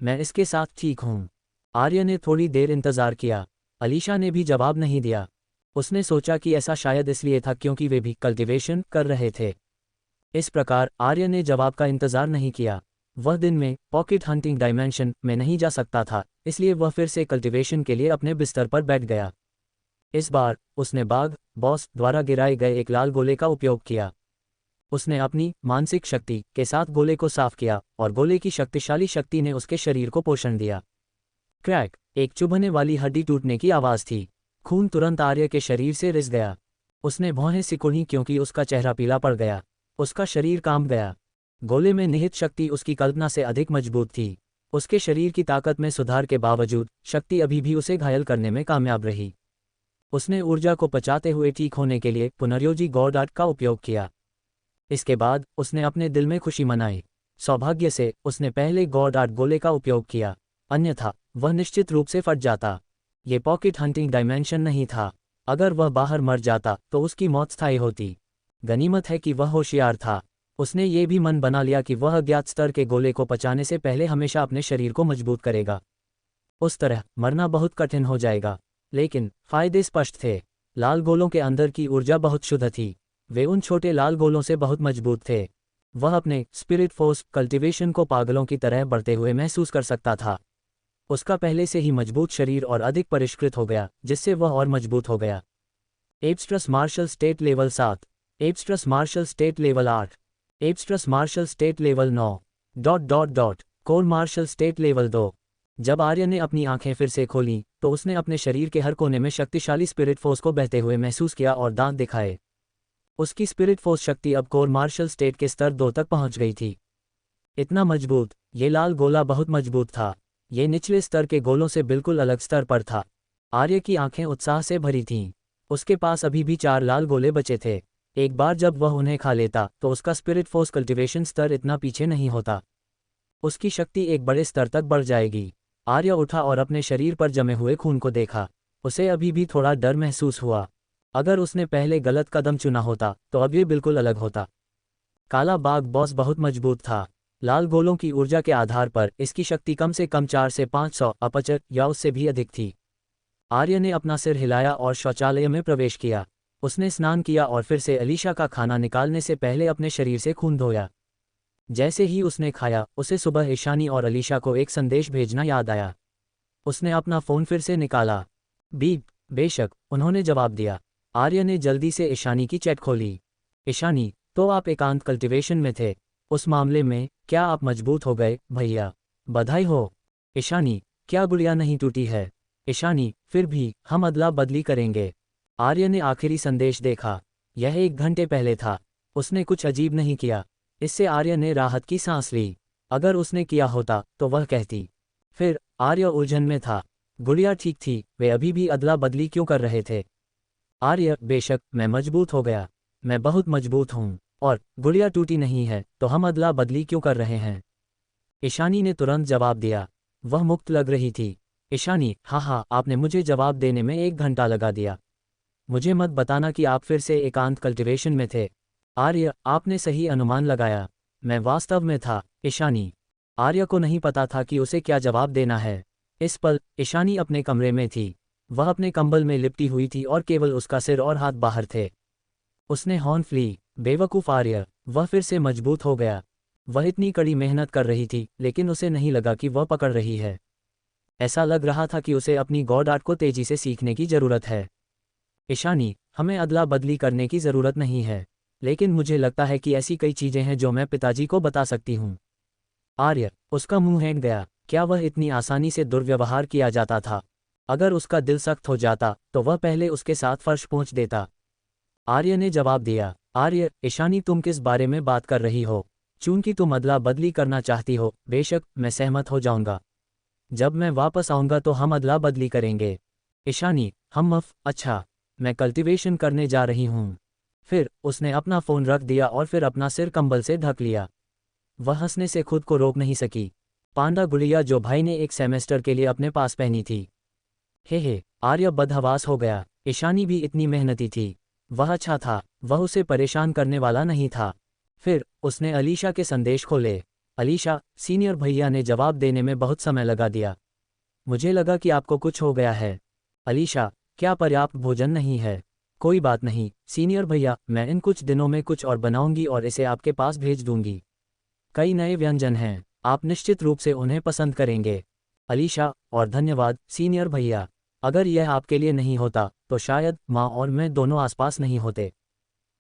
मैं इसके साथ ठीक हूँ। आर्य ने थोड़ी देर इंतजार किया। अलीशा ने भी जवाब नहीं दिया। उसने सोचा कि ऐसा शायद इसलिए था क्योंकि वे भी कल्टीवेशन कर रहे थे। इस प्रकार आर्य ने जवाब का इंतजार नहीं किया। वह दिन में पॉकेट हंटिंग डायमेंशन में नहीं जा सकता था, इसलिए वह फिर से कल्टीवेशन के लिए अपने बिस्तर पर बैठ गया। इस बार उसने बाघ बॉस द्वारा गिराए गए एक लाल गोले का उपयोग किया। उसने अपनी मानसिक शक्ति के साथ गोले को साफ किया और गोले की शक्तिशाली शक्ति ने उसके शरीर को पोषण दिया। क्रैक, एक चुभने वाली हड्डी टूटने की आवाज़ थी। खून तुरंत आर्य के शरीर से रिस गया। उसने भौहें सिकुड़ी क्योंकि उसका चेहरा पीला पड़ गया। उसका शरीर कांप गया। गोले में निहित शक्ति उसकी कल्पना से अधिक मजबूत थी। उसके शरीर की ताकत में सुधार के बावजूद शक्ति अभी भी उसे घायल करने में कामयाब रही। उसने ऊर्जा को पचाते हुए ठीक होने के लिए पुनर्योजी गॉड आर्ट का उपयोग किया। इसके बाद उसने अपने दिल में खुशी मनाई। सौभाग्य से उसने पहले गॉड आर्ट गोले का उपयोग किया, अन्यथा वह निश्चित रूप से फट जाता। ये पॉकेट हंटिंग डायमेंशन नहीं था। अगर वह बाहर मर जाता तो उसकी मौत स्थायी होती। गनीमत है कि वह होशियार था। उसने ये भी मन बना लिया कि वह अज्ञात स्तर के गोले को पचाने से पहले हमेशा अपने शरीर को मजबूत करेगा। उस तरह मरना बहुत कठिन हो जाएगा, लेकिन फायदे स्पष्ट थे। लाल गोलों के अंदर की ऊर्जा बहुत शुद्ध थी। वे उन छोटे लाल गोलों से बहुत मजबूत थे। वह अपने स्पिरिट फोर्स कल्टीवेशन को पागलों की तरह बढ़ते हुए महसूस कर सकता था। उसका पहले से ही मजबूत शरीर और अधिक परिष्कृत हो गया, जिससे वह और मजबूत हो गया। Abstruse martial state level 7, abstruse martial state level 8, abstruse martial state level 9... core martial state level 2। जब आर्य ने अपनी आंखें फिर से खोलीं तो उसने अपने शरीर के हर कोने में शक्तिशाली स्पिरिट फोर्स को बहते हुए महसूस किया और दांत दिखाए। उसकी स्पिरिट फोर्स शक्ति अब कोर मार्शल स्टेट के स्तर 2 तक पहुंच गई थी। इतना मजबूत, ये लाल गोला बहुत मजबूत था। ये निचले स्तर के गोलों से बिल्कुल अलग स्तर पर था। आर्य की आंखें उत्साह से भरी थीं। उसके पास अभी भी 4 लाल गोले बचे थे। एक बार जब वह उन्हें खा लेता तो उसका स्पिरिट फोर्स कल्टीवेशन स्तर इतना पीछे नहीं होता। उसकी शक्ति एक बड़े स्तर तक बढ़ जाएगी। आर्य उठा और अपने शरीर पर जमे हुए खून को देखा। उसे अभी भी थोड़ा डर महसूस हुआ। अगर उसने पहले गलत कदम चुना होता तो अब ये बिल्कुल अलग होता। काला बाघ बॉस बहुत मजबूत था। लाल गोलों की ऊर्जा के आधार पर इसकी शक्ति कम से कम 4 से 500 अपचर या उससे भी अधिक थी। आर्य ने अपना सिर हिलाया और शौचालय में प्रवेश किया। उसने स्नान किया और फिर से अलीशा का खाना निकालने से पहले अपने शरीर से खून धोया। जैसे ही उसने खाया, उसे सुबह ईशानी और अलीशा को एक संदेश भेजना याद आया। उसने अपना फ़ोन फिर से निकाला। बीप, बेशक, उन्होंने जवाब दिया। आर्य ने जल्दी से ईशानी की चैट खोली। ईशानी, तो आप एकांत कल्टीवेशन में थे। उस मामले में क्या आप मजबूत हो गए भैया? बधाई हो। ईशानी, क्या गुड़िया नहीं टूटी है? ईशानी, फिर भी हम अदला बदली करेंगे। आर्य ने आखिरी संदेश देखा। यह 1 घंटे पहले था। उसने कुछ अजीब नहीं किया। इससे आर्य ने राहत की सांस ली। अगर उसने किया होता तो वह कहती। फिर आर्य उलझन में था। गुड़िया ठीक थी, वे अभी भी अदला बदली क्यों कर रहे थे? आर्य, बेशक, मैं मजबूत हो गया। मैं बहुत मजबूत हूँ। और गुड़िया टूटी नहीं है, तो हम अदला बदली क्यों कर रहे हैं? ईशानी ने तुरंत जवाब दिया। वह मुक्त लग रही थी। ईशानी, हाँ, आपने मुझे जवाब देने में 1 घंटा लगा दिया। मुझे मत बताना कि आप फिर से एकांत कल्टीवेशन में थे। आर्य, आपने सही अनुमान लगाया। मैं वास्तव में था। ईशानी। आर्य को नहीं पता था कि उसे क्या जवाब देना है। इस पल ईशानी अपने कमरे में थी। वह अपने कंबल में लिपटी हुई थी और केवल उसका सिर और हाथ बाहर थे। उसने हॉर्न ली। बेवकूफ़ आर्य, वह फिर से मजबूत हो गया। वह इतनी कड़ी मेहनत कर रही थी, लेकिन उसे नहीं लगा कि वह पकड़ रही है। ऐसा लग रहा था कि उसे अपनी गॉड आर्ट को तेजी से सीखने की ज़रूरत है। ईशानी, हमें अदला बदली करने की ज़रूरत नहीं है, लेकिन मुझे लगता है कि ऐसी कई चीज़ें हैं जो मैं पिताजी को बता सकती हूँ। आर्य, उसका मुंह हैंग गया। क्या वह इतनी आसानी से दुर्व्यवहार किया जाता था? अगर उसका दिल सख्त हो जाता तो वह पहले उसके साथ फर्श पहुँच देता। आर्य ने जवाब दिया। आर्य, ईशानी, तुम किस बारे में बात कर रही हो? चूंकि तुम अदला बदली करना चाहती हो, बेशक, मैं सहमत हो जाऊंगा। जब मैं वापस आऊंगा तो हम अदला बदली करेंगे। ईशानी, अच्छा, मैं कल्टीवेशन करने जा रही हूँ। फिर उसने अपना फ़ोन रख दिया और फिर अपना सिर कंबल से ढक लिया। वह हंसने से खुद को रोक नहीं सकी। पांडा गुड़िया जो भाई ने 1 सेमेस्टर के लिए अपने पास पहनी थी। हे, आर्य बदहवास हो गया। ईशानी भी इतनी मेहनती थी। वह अच्छा था। वह उसे परेशान करने वाला नहीं था। फिर उसने अलीशा के संदेश खोले। अलीशा, सीनियर भैया ने जवाब देने में बहुत समय लगा दिया। मुझे लगा कि आपको कुछ हो गया है। अलीशा, क्या पर्याप्त भोजन नहीं है? कोई बात नहीं सीनियर भैया, मैं इन कुछ दिनों में कुछ और बनाऊंगी और इसे आपके पास भेज दूंगी। कई नए व्यंजन हैं, आप निश्चित रूप से उन्हें पसंद करेंगे। अलीशा, और धन्यवाद सीनियर भैया। अगर यह आपके लिए नहीं होता तो शायद माँ और मैं दोनों आसपास नहीं होते।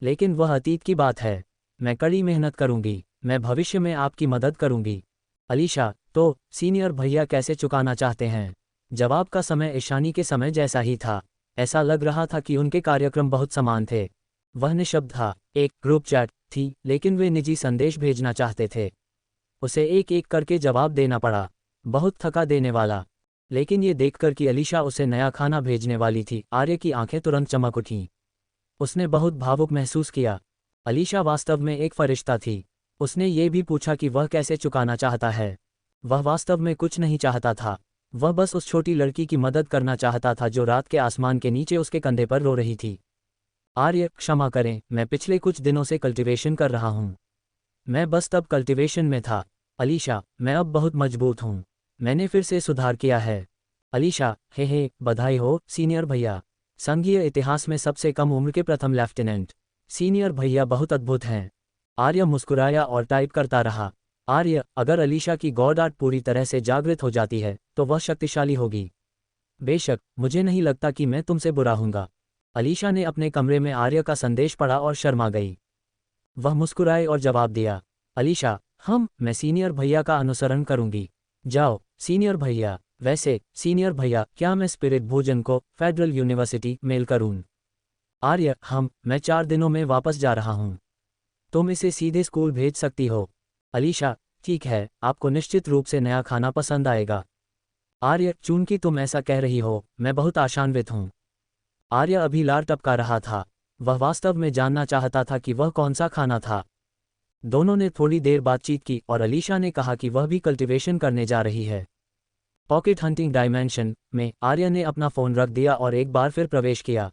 लेकिन वह अतीत की बात है। मैं कड़ी मेहनत करूंगी, मैं भविष्य में आपकी मदद करूंगी। अलीशा, तो सीनियर भैया कैसे चुकाना चाहते हैं? जवाब का समय ईशानी के समय जैसा ही था। ऐसा लग रहा था कि उनके कार्यक्रम बहुत समान थे। वह निशब्द था। एक ग्रुप चैट थी, लेकिन वे निजी संदेश भेजना चाहते थे। उसे एक एक करके जवाब देना पड़ा। बहुत थका देने वाला। लेकिन ये देखकर कि अलीशा उसे नया खाना भेजने वाली थी, आर्य की आंखें तुरंत चमक उठीं। उसने बहुत भावुक महसूस किया। अलीशा वास्तव में एक फरिश्ता थी। उसने ये भी पूछा कि वह कैसे चुकाना चाहता है। वह वास्तव में कुछ नहीं चाहता था। वह बस उस छोटी लड़की की मदद करना चाहता था जो रात के आसमान के नीचे उसके कंधे पर रो रही थी। आर्य, क्षमा करें, मैं पिछले कुछ दिनों से कल्टीवेशन कर रहा हूँ। मैं बस तब कल्टीवेशन में था। अलीशा, मैं अब बहुत मजबूत हूँ। मैंने फिर से सुधार किया है। अलीशा, हे, बधाई हो सीनियर भैया। संघीय इतिहास में सबसे कम उम्र के प्रथम लेफ्टिनेंट। सीनियर भैया बहुत अद्भुत हैं। आर्य मुस्कुराया और टाइप करता रहा। आर्य, अगर अलीशा की गॉड आर्ट पूरी तरह से जागृत हो जाती है तो वह शक्तिशाली होगी। बेशक, मुझे नहीं लगता कि मैं तुमसे बुरा हूँगा। अलीशा ने अपने कमरे में आर्य का संदेश पढ़ा और शर्मा गई। वह मुस्कुराए और जवाब दिया, अलीशा, मैं सीनियर भैया का अनुसरण करूंगी। जाओ सीनियर भैया। वैसे सीनियर भैया, क्या मैं स्पिरिट भोजन को फेडरल यूनिवर्सिटी मेल करूं? आर्य, मैं 4 दिनों में वापस जा रहा हूं। तुम इसे सीधे स्कूल भेज सकती हो। अलीशा, ठीक है, आपको निश्चित रूप से नया खाना पसंद आएगा। आर्य, चूंकि तुम ऐसा कह रही हो, मैं बहुत आशान्वित हूं। आर्य अभी लार टपका रहा था। वह वास्तव में जानना चाहता था कि वह कौन सा खाना था। दोनों ने थोड़ी देर बातचीत की और अलीशा ने कहा कि वह भी कल्टीवेशन करने जा रही है। पॉकेट हंटिंग डायमेंशन में आर्य ने अपना फ़ोन रख दिया और एक बार फिर प्रवेश किया।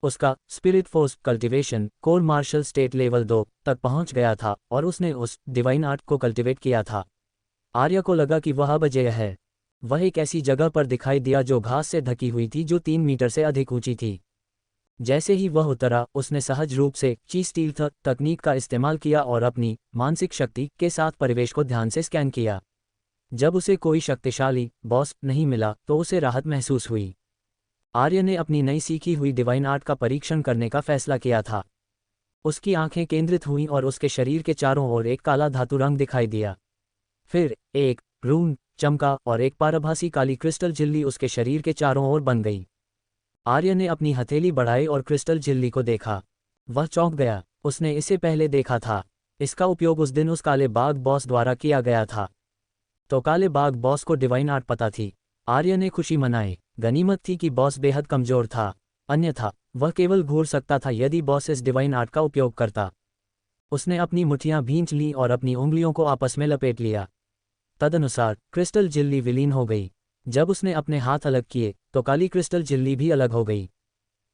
उसका spirit force cultivation core martial state level 2 तक पहुंच गया था और उसने उस डिवाइन आर्ट को कल्टीवेट किया था। आर्य को लगा कि वह अब अजेय है। वह एक ऐसी जगह पर दिखाई दिया जो घास से ढकी हुई थी, जो 3 मीटर से अधिक ऊंची थी। जैसे ही वह उतरा, उसने सहज रूप से ची स्टील तकनीक का इस्तेमाल किया और अपनी मानसिक शक्ति के साथ परिवेश को ध्यान से स्कैन किया। जब उसे कोई शक्तिशाली बॉस नहीं मिला तो उसे राहत महसूस हुई। आर्य ने अपनी नई सीखी हुई डिवाइन आर्ट का परीक्षण करने का फैसला किया था। उसकी आंखें केंद्रित हुईं और उसके शरीर के चारों ओर एक काला धातु रंग दिखाई दिया। फिर एक रून चमका और एक पारभासी काली क्रिस्टल झिल्ली उसके शरीर के चारों ओर बन गई। आर्य ने अपनी हथेली बढ़ाई और क्रिस्टल झिल्ली को देखा। वह चौंक गया। उसने इसे पहले देखा था। इसका उपयोग उस दिन उस काले बाघ बॉस द्वारा किया गया था। तो काले बाघ बॉस को डिवाइन आर्ट पता थी। आर्य ने खुशी मनाई। गनीमत थी कि बॉस बेहद कमजोर था, अन्यथा वह केवल घूर सकता था यदि बॉस इस डिवाइन आर्ट का उपयोग करता। उसने अपनी मुट्ठियां भींच लीं और अपनी उंगलियों को आपस में लपेट लिया। तदनुसार क्रिस्टल झिल्ली विलीन हो गई। जब उसने अपने हाथ अलग किए तो काली क्रिस्टल झिल्ली भी अलग हो गई।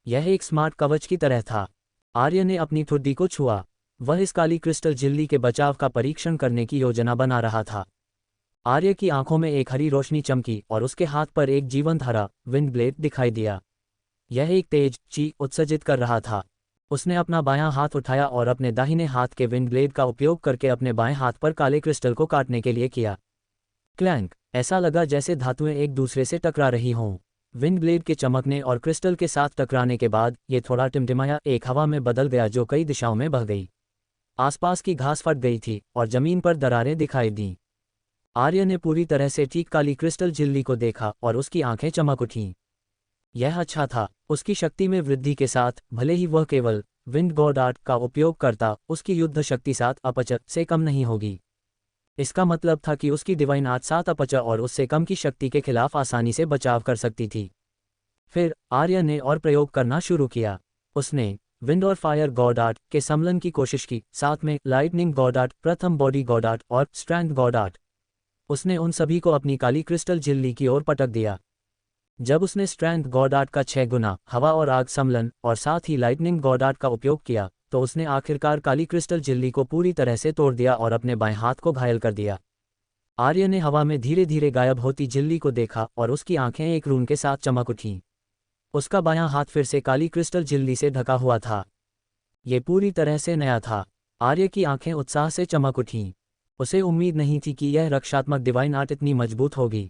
यह एक स्मार्ट कवच की तरह था। आर्य ने अपनी ठुड्डी को छुआ। वह इस काली क्रिस्टल झिल्ली के बचाव का परीक्षण करने की योजना बना रहा था। आर्य की आंखों में एक हरी रोशनी चमकी और उसके हाथ पर एक जीवंत हरा विंड ब्लेड दिखाई दिया। यह एक तेज ची उत्सर्जित कर रहा था। उसने अपना बायां हाथ उठाया और अपने दाहिने हाथ के विंड ब्लेड का उपयोग करके अपने बाएं हाथ पर काले क्रिस्टल को काटने के लिए किया। क्लैंक, ऐसा लगा जैसे धातुएं एक दूसरे से टकरा रही हों। विंड ब्लेड के चमकने और क्रिस्टल के साथ टकराने के बाद ये थोड़ा टिमटिमाया, एक हवा में बदल गया जो कई दिशाओं में बह गई। आसपास की घास फट गई थी और जमीन पर दरारें दिखाई दीं। आर्य ने पूरी तरह से ठीक काली क्रिस्टल झिल्ली को देखा और उसकी आंखें चमक उठीं। यह अच्छा था। उसकी शक्ति में वृद्धि के साथ, भले ही वह केवल विंड गॉड आर्ट का उपयोग करता, उसकी युद्ध शक्ति 7 अपच से कम नहीं होगी। इसका मतलब था कि उसकी डिवाइन आर्ट 7 अपच और उससे कम की शक्ति के खिलाफ आसानी से बचाव कर सकती थी। फिर आर्य ने और प्रयोग करना शुरू किया। उसने विंड और फायर गॉड आर्ट के सम्मिलन की कोशिश की, साथ में लाइटनिंग गॉड आर्ट, प्रथम बॉडी गॉड आर्ट और स्ट्रेंथ गॉड आर्ट। उसने उन सभी को अपनी काली क्रिस्टल झिल्ली की ओर पटक दिया। जब उसने स्ट्रेंथ गॉड आर्ट का 6 गुना हवा और आग सम्मिलन और साथ ही लाइटनिंग गॉड आर्ट का उपयोग किया तो उसने आखिरकार काली क्रिस्टल झिल्ली को पूरी तरह से तोड़ दिया और अपने बाएं हाथ को घायल कर दिया। आर्य ने हवा में धीरे धीरे गायब होती झिल्ली को देखा और उसकी आंखें एक रून के साथ चमक उठीं। उसका बायां हाथ फिर से काली क्रिस्टल झिल्ली से ढका हुआ था। ये पूरी तरह से नया था। आर्य की आंखें उत्साह से चमक उठीं। उसे उम्मीद नहीं थी कि यह रक्षात्मक डिवाइन आर्ट इतनी मजबूत होगी।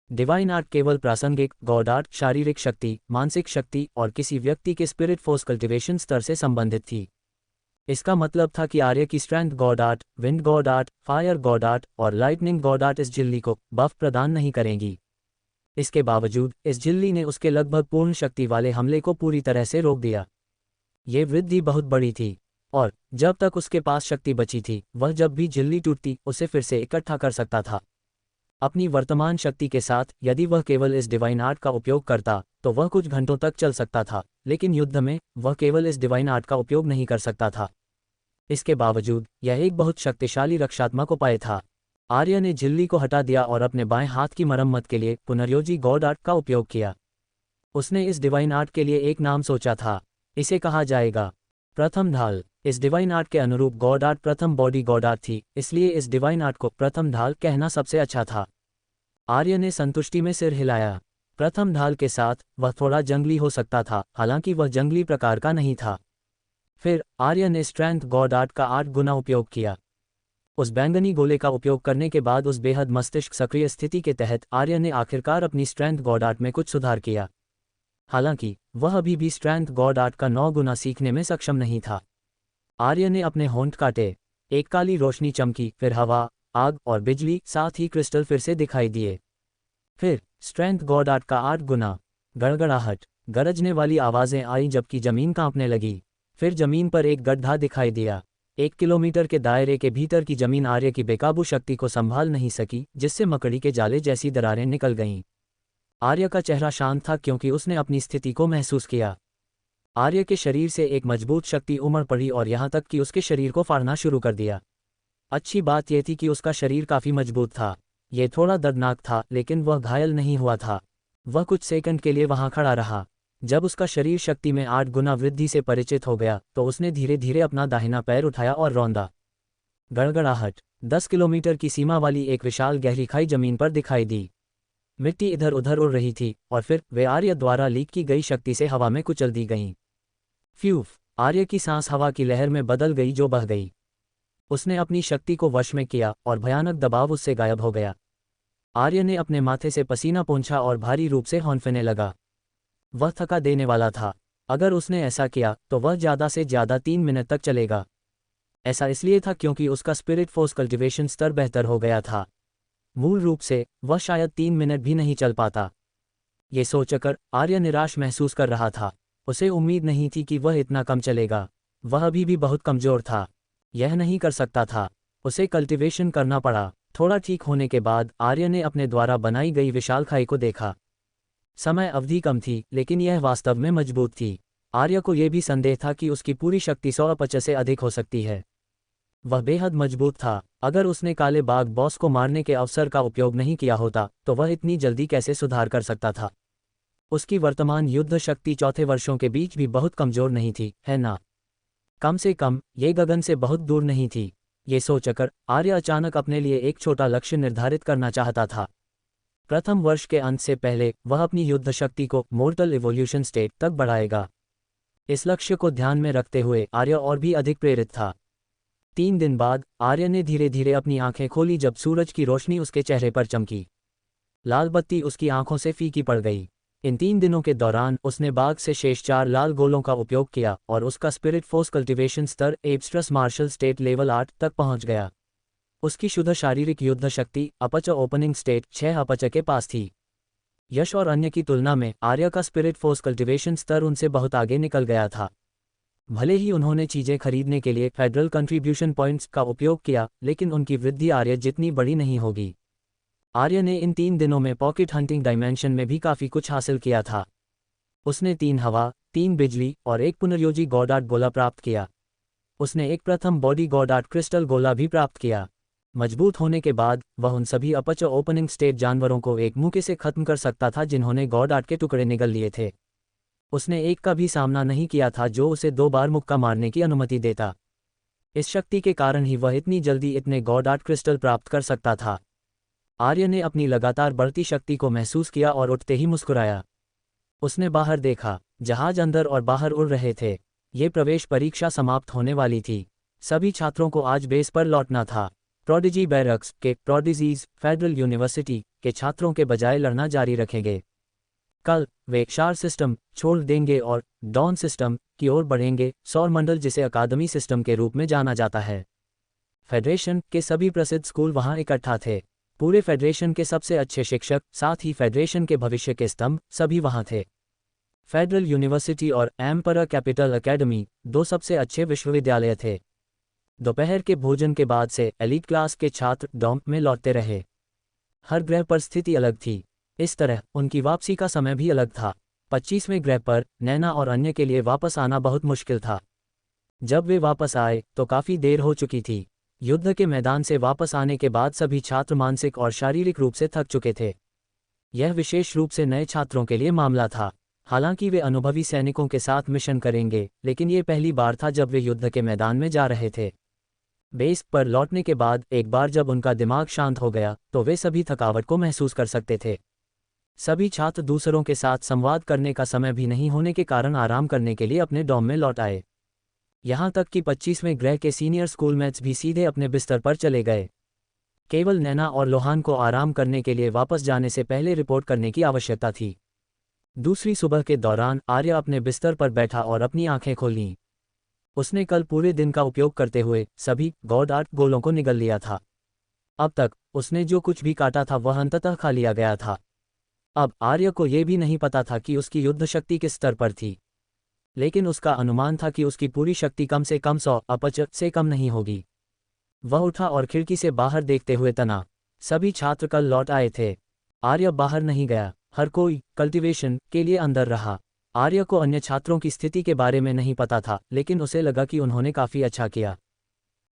डिवाइन आर्ट केवल प्रासंगिक गॉड आर्ट, शारीरिक शक्ति, मानसिक शक्ति और किसी व्यक्ति के स्पिरिट फोर्स कल्टिवेशन स्तर से संबंधित थी। इसका मतलब था कि आर्य की strength God art, wind God art, fire God art और लाइटनिंग गॉड आर्ट इस झिल्ली को बफ प्रदान नहीं करेंगी। इसके बावजूद इस झिल्ली ने उसके लगभग पूर्ण शक्ति वाले हमले को पूरी तरह से रोक दिया। ये वृद्धि बहुत बड़ी थी और जब तक उसके पास शक्ति बची थी, वह जब भी झिल्ली टूटती उसे फिर से इकट्ठा कर सकता था। अपनी वर्तमान शक्ति के साथ यदि वह केवल इस डिवाइन आर्ट का उपयोग करता तो वह कुछ घंटों तक चल सकता था, लेकिन युद्ध में वह केवल इस डिवाइन आर्ट का उपयोग नहीं कर सकता था। इसके बावजूद यह एक बहुत शक्तिशाली रक्षात्मक उपाय था। आर्य ने झिल्ली को हटा दिया और अपने बाएं हाथ की मरम्मत के लिए पुनर्योजी गॉड आर्ट का उपयोग किया। उसने इस डिवाइन आर्ट के लिए एक नाम सोचा था। इसे कहा जाएगा प्रथम ढाल। इस डिवाइन आर्ट के अनुरूप गॉड आर्ट प्रथम बॉडी गॉड आर्ट थी, इसलिए इस डिवाइन आर्ट को प्रथम ढाल कहना सबसे अच्छा था। आर्य ने संतुष्टि में सिर हिलाया। प्रथम ढाल के साथ वह थोड़ा जंगली हो सकता था, हालांकि वह जंगली प्रकार का नहीं था। फिर आर्य ने स्ट्रेंथ गॉड आर्ट का 8 गुना उपयोग किया। उस बैंगनी गोले का उपयोग करने के बाद उस बेहद मस्तिष्क सक्रिय स्थिति के तहत आर्य ने आखिरकार अपनी स्ट्रेंथ गॉड आर्ट में कुछ सुधार किया। हालांकि वह अभी भी स्ट्रेंथ गॉड आर्ट का 9 गुना सीखने में सक्षम नहीं था। आर्य ने अपने होंठ काटे। एक काली रोशनी चमकी, फिर हवा, आग और बिजली, साथ ही क्रिस्टल फिर से दिखाई दिए। फिर स्ट्रेंथ गॉड आर्ट का 8 गुना। गड़गड़ाहट, गरजने वाली आवाजें आई जबकि जमीन कांपने लगी। फिर जमीन पर एक गड्ढा दिखाई दिया। 1 किलोमीटर के दायरे के भीतर की जमीन आर्य की बेकाबू शक्ति को संभाल नहीं सकी, जिससे मकड़ी के जाले जैसी दरारें निकल गईं। आर्य का चेहरा शांत था क्योंकि उसने अपनी स्थिति को महसूस किया। आर्य के शरीर से एक मजबूत शक्ति उमड़ पड़ी और यहाँ तक कि उसके शरीर को फाड़ना शुरू कर दिया। अच्छी बात यह थी कि उसका शरीर काफी मजबूत था। यह थोड़ा दर्दनाक था, लेकिन वह घायल नहीं हुआ था। वह कुछ सेकंड के लिए वहां खड़ा रहा। जब उसका शरीर शक्ति में 8 गुना वृद्धि से परिचित हो गया तो उसने धीरे धीरे अपना दाहिना पैर उठाया और रौंदा। गड़गड़ाहट। 10 किलोमीटर की सीमा वाली एक विशाल गहरी खाई जमीन पर दिखाई दी। मिट्टी इधर उधर उड़ रही थी और फिर वे आर्य द्वारा लीक की गई शक्ति से हवा में कुचल दी गईं। फ्यूफ। आर्य की सांस हवा की लहर में बदल गई जो बह गई। उसने अपनी शक्ति को वश में किया और भयानक दबाव उससे गायब हो गया। आर्य ने अपने माथे से पसीना पोंछा और भारी रूप से हौंफने लगा। वह थका देने वाला था। अगर उसने ऐसा किया तो वह ज़्यादा से ज़्यादा 3 मिनट तक चलेगा। ऐसा इसलिए था क्योंकि उसका स्पिरिट फोर्स कल्टिवेशन स्तर बेहतर हो गया था। मूल रूप से वह शायद 3 मिनट भी नहीं चल पाता। ये सोचकर आर्य निराश महसूस कर रहा था। उसे उम्मीद नहीं थी कि वह इतना कम चलेगा। वह अभी भी बहुत कमज़ोर था। यह नहीं कर सकता था। उसे कल्टिवेशन करना पड़ा। थोड़ा ठीक होने के बाद आर्य ने अपने द्वारा बनाई गई विशाल खाई को देखा। समय अवधि कम थी, लेकिन यह वास्तव में मजबूत थी। आर्य को यह भी संदेह था कि उसकी पूरी शक्ति 150 से अधिक हो सकती है। वह बेहद मजबूत था। अगर उसने काले बाघ बॉस को मारने के अवसर का उपयोग नहीं किया होता तो वह इतनी जल्दी कैसे सुधार कर सकता था। उसकी वर्तमान युद्ध शक्ति चौथे वर्षों के बीच भी बहुत कमजोर नहीं थी, है ना? कम से कम ये गगन से बहुत दूर नहीं थी। ये सोचकर आर्य अचानक अपने लिए एक छोटा लक्ष्य निर्धारित करना चाहता था। प्रथम वर्ष के अंत से पहले वह अपनी युद्ध शक्ति को मोर्टल इवोल्यूशन स्टेट तक बढ़ाएगा। इस लक्ष्य को ध्यान में रखते हुए आर्य और भी अधिक प्रेरित था। 3 दिन बाद आर्य ने धीरे धीरे अपनी आंखें खोली जब सूरज की रोशनी उसके चेहरे पर चमकी। लाल बत्ती उसकी आंखों से फीकी पड़ गई। इन 3 दिनों के दौरान उसने बाघ से शेष 4 लाल गोलों का उपयोग किया और उसका स्पिरिट फोर्स कल्टिवेशन स्तर एब्स्ट्रस मार्शल स्टेट लेवल 8 तक पहुंच गया। उसकी शुद्ध शारीरिक युद्ध शक्ति अपच ओपनिंग स्टेट 6 अपच के पास थी। यश और अन्य की तुलना में आर्य का स्पिरिट फोर्स कल्टिवेशन स्तर उनसे बहुत आगे निकल गया था। भले ही उन्होंने चीजें खरीदने के लिए फेडरल कंट्रीब्यूशन पॉइंट्स का उपयोग किया, लेकिन उनकी वृद्धि आर्य जितनी बड़ी नहीं होगी। आर्य ने इन 3 दिनों में पॉकेट हंटिंग डायमेंशन में भी काफी कुछ हासिल किया था। उसने 3 हवा, 3 बिजली और 1 पुनर्योजी गॉड आर्ट गोला प्राप्त किया। उसने एक प्रथम बॉडी गॉड आर्ट क्रिस्टल गोला भी प्राप्त किया। मजबूत होने के बाद वह उन सभी अपच ओपनिंग स्टेट जानवरों को एक मुक्के से खत्म कर सकता था जिन्होंने गॉड आर्ट के टुकड़े निगल लिए थे। उसने एक का भी सामना नहीं किया था जो उसे 2 बार मुक्का मारने की अनुमति देता। इस शक्ति के कारण ही वह इतनी जल्दी इतने गॉडार्ड क्रिस्टल प्राप्त कर सकता था। आर्य ने अपनी लगातार बढ़ती शक्ति को महसूस किया और उठते ही मुस्कुराया। उसने बाहर देखा, जहाज अंदर और बाहर उड़ रहे थे। ये प्रवेश परीक्षा समाप्त होने वाली थी। सभी छात्रों को आज बेस पर लौटना था। प्रोडिजी बैरक्स के प्रोडिजीज फेडरल यूनिवर्सिटी के छात्रों के बजाय लड़ना जारी रखेंगे। कल वे शार सिस्टम छोड़ देंगे और डॉन सिस्टम की ओर बढ़ेंगे, सौरमंडल जिसे अकादमी सिस्टम के रूप में जाना जाता है। फेडरेशन के सभी प्रसिद्ध स्कूल वहां इकट्ठा थे। पूरे फेडरेशन के सबसे अच्छे शिक्षक, साथ ही फेडरेशन के भविष्य के स्तंभ, सभी वहां थे। फेडरल यूनिवर्सिटी और एम्परर कैपिटल एकेडमी 2 सबसे अच्छे विश्वविद्यालय थे। दोपहर के भोजन के बाद से एलीट क्लास के छात्र डॉम में लौटते रहे। हर ग्रह पर स्थिति अलग थी, इस तरह उनकी वापसी का समय भी अलग था। 25वें ग्रह पर नैना और अन्य के लिए वापस आना बहुत मुश्किल था। जब वे वापस आए तो काफ़ी देर हो चुकी थी। युद्ध के मैदान से वापस आने के बाद सभी छात्र मानसिक और शारीरिक रूप से थक चुके थे। यह विशेष रूप से नए छात्रों के लिए मामला था। हालांकि वे अनुभवी सैनिकों के साथ मिशन करेंगे, लेकिन ये पहली बार था जब वे युद्ध के मैदान में जा रहे थे। बेस पर लौटने के बाद एक बार जब उनका दिमाग शांत हो गया तो वे सभी थकावट को महसूस कर सकते थे। सभी छात्र दूसरों के साथ संवाद करने का समय भी नहीं होने के कारण आराम करने के लिए अपने डॉम में लौट आए। यहाँ तक कि 25वें ग्रह के सीनियर स्कूलमेट्स भी सीधे अपने बिस्तर पर चले गए। केवल नैना और लोहान को आराम करने के लिए वापस जाने से पहले रिपोर्ट करने की आवश्यकता थी। दूसरी सुबह के दौरान आर्य अपने बिस्तर पर बैठा और अपनी आंखें खोलीं। उसने कल पूरे दिन का उपयोग करते हुए सभी गॉड-आर्ट गोलों को निगल लिया था। अब तक उसने जो कुछ भी काटा था वह अंततः खा लिया गया था। अब आर्य को यह भी नहीं पता था कि उसकी युद्ध शक्ति किस स्तर पर थी, लेकिन उसका अनुमान था कि उसकी पूरी शक्ति कम से कम 100 अपच से कम नहीं होगी। वह उठा और खिड़की से बाहर देखते हुए तना। सभी छात्र कल लौट आए थे। आर्य बाहर नहीं गया। हर कोई कल्टीवेशन के लिए अंदर रहा। आर्य को अन्य छात्रों की स्थिति के बारे में नहीं पता था, लेकिन उसे लगा कि उन्होंने काफ़ी अच्छा किया।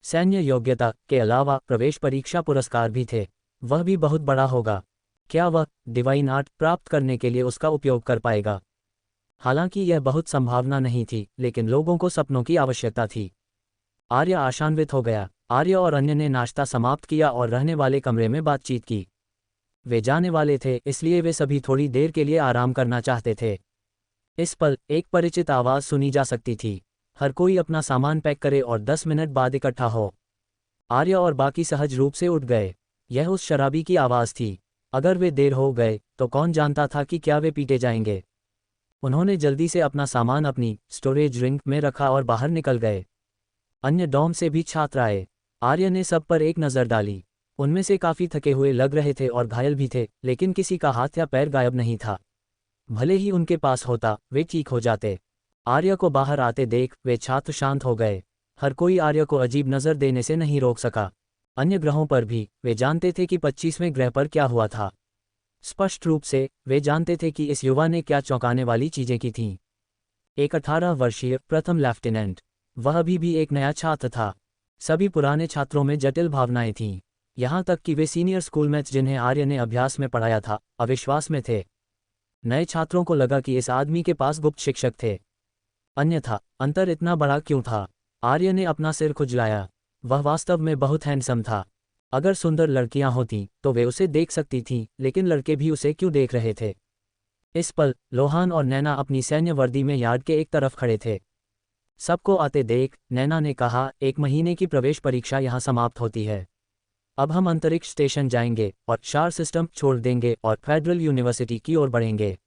सैन्य योग्यता के अलावा प्रवेश परीक्षा पुरस्कार भी थे। वह भी बहुत बड़ा होगा। क्या वह डिवाइन आर्ट प्राप्त करने के लिए उसका उपयोग कर पाएगा? हालांकि यह बहुत संभावना नहीं थी, लेकिन लोगों को सपनों की आवश्यकता थी। आर्य आशान्वित हो गया। आर्य और अन्य ने नाश्ता समाप्त किया और रहने वाले कमरे में बातचीत की। वे जाने वाले थे, इसलिए वे सभी थोड़ी देर के लिए आराम करना चाहते थे। इस पल एक परिचित आवाज़ सुनी जा सकती थी, हर कोई अपना सामान पैक करे और 10 मिनट बाद इकट्ठा हो। आर्य और बाकी सहज रूप से उठ गए। यह उस शराबी की आवाज़ थी। अगर वे देर हो गए तो कौन जानता था कि क्या वे पीटे जाएंगे। उन्होंने जल्दी से अपना सामान अपनी स्टोरेज रिंग में रखा और बाहर निकल गए। अन्य डॉम से भी छात्र आए। आर्य ने सब पर एक नज़र डाली। उनमें से काफ़ी थके हुए लग रहे थे और घायल भी थे, लेकिन किसी का हाथ या पैर गायब नहीं था। भले ही उनके पास होता, वे ठीक हो जाते। आर्य को बाहर आते देख वे छात्र शांत हो गए। हर कोई आर्य को अजीब नज़र देने से नहीं रोक सका। अन्य ग्रहों पर भी वे जानते थे कि 25वें ग्रह पर क्या हुआ था। स्पष्ट रूप से वे जानते थे कि इस युवा ने क्या चौंकाने वाली चीज़ें की थीं। एक 18 वर्षीय प्रथम लेफ्टिनेंट, वह अभी भी एक नया छात्र था। सभी पुराने छात्रों में जटिल भावनाएं थीं। यहाँ तक कि वे सीनियर स्कूलमेट्स जिन्हें आर्य ने अभ्यास में पढ़ाया था, अविश्वास में थे। नए छात्रों को लगा कि इस आदमी के पास गुप्त शिक्षक थे। अन्यथा अंतर इतना बड़ा क्यों था? आर्य ने अपना सिर खुजलाया। वह वास्तव में बहुत हैंडसम था। अगर सुंदर लड़कियां होतीं तो वे उसे देख सकती थीं, लेकिन लड़के भी उसे क्यों देख रहे थे? इस पल लोहान और नैना अपनी सैन्य वर्दी में यार्ड के एक तरफ खड़े थे। सबको आते देख नैना ने कहा, 1 महीने की प्रवेश परीक्षा यहाँ समाप्त होती है। अब हम अंतरिक्ष स्टेशन जाएंगे और शार सिस्टम छोड़ देंगे और फेडरल यूनिवर्सिटी की ओर बढ़ेंगे।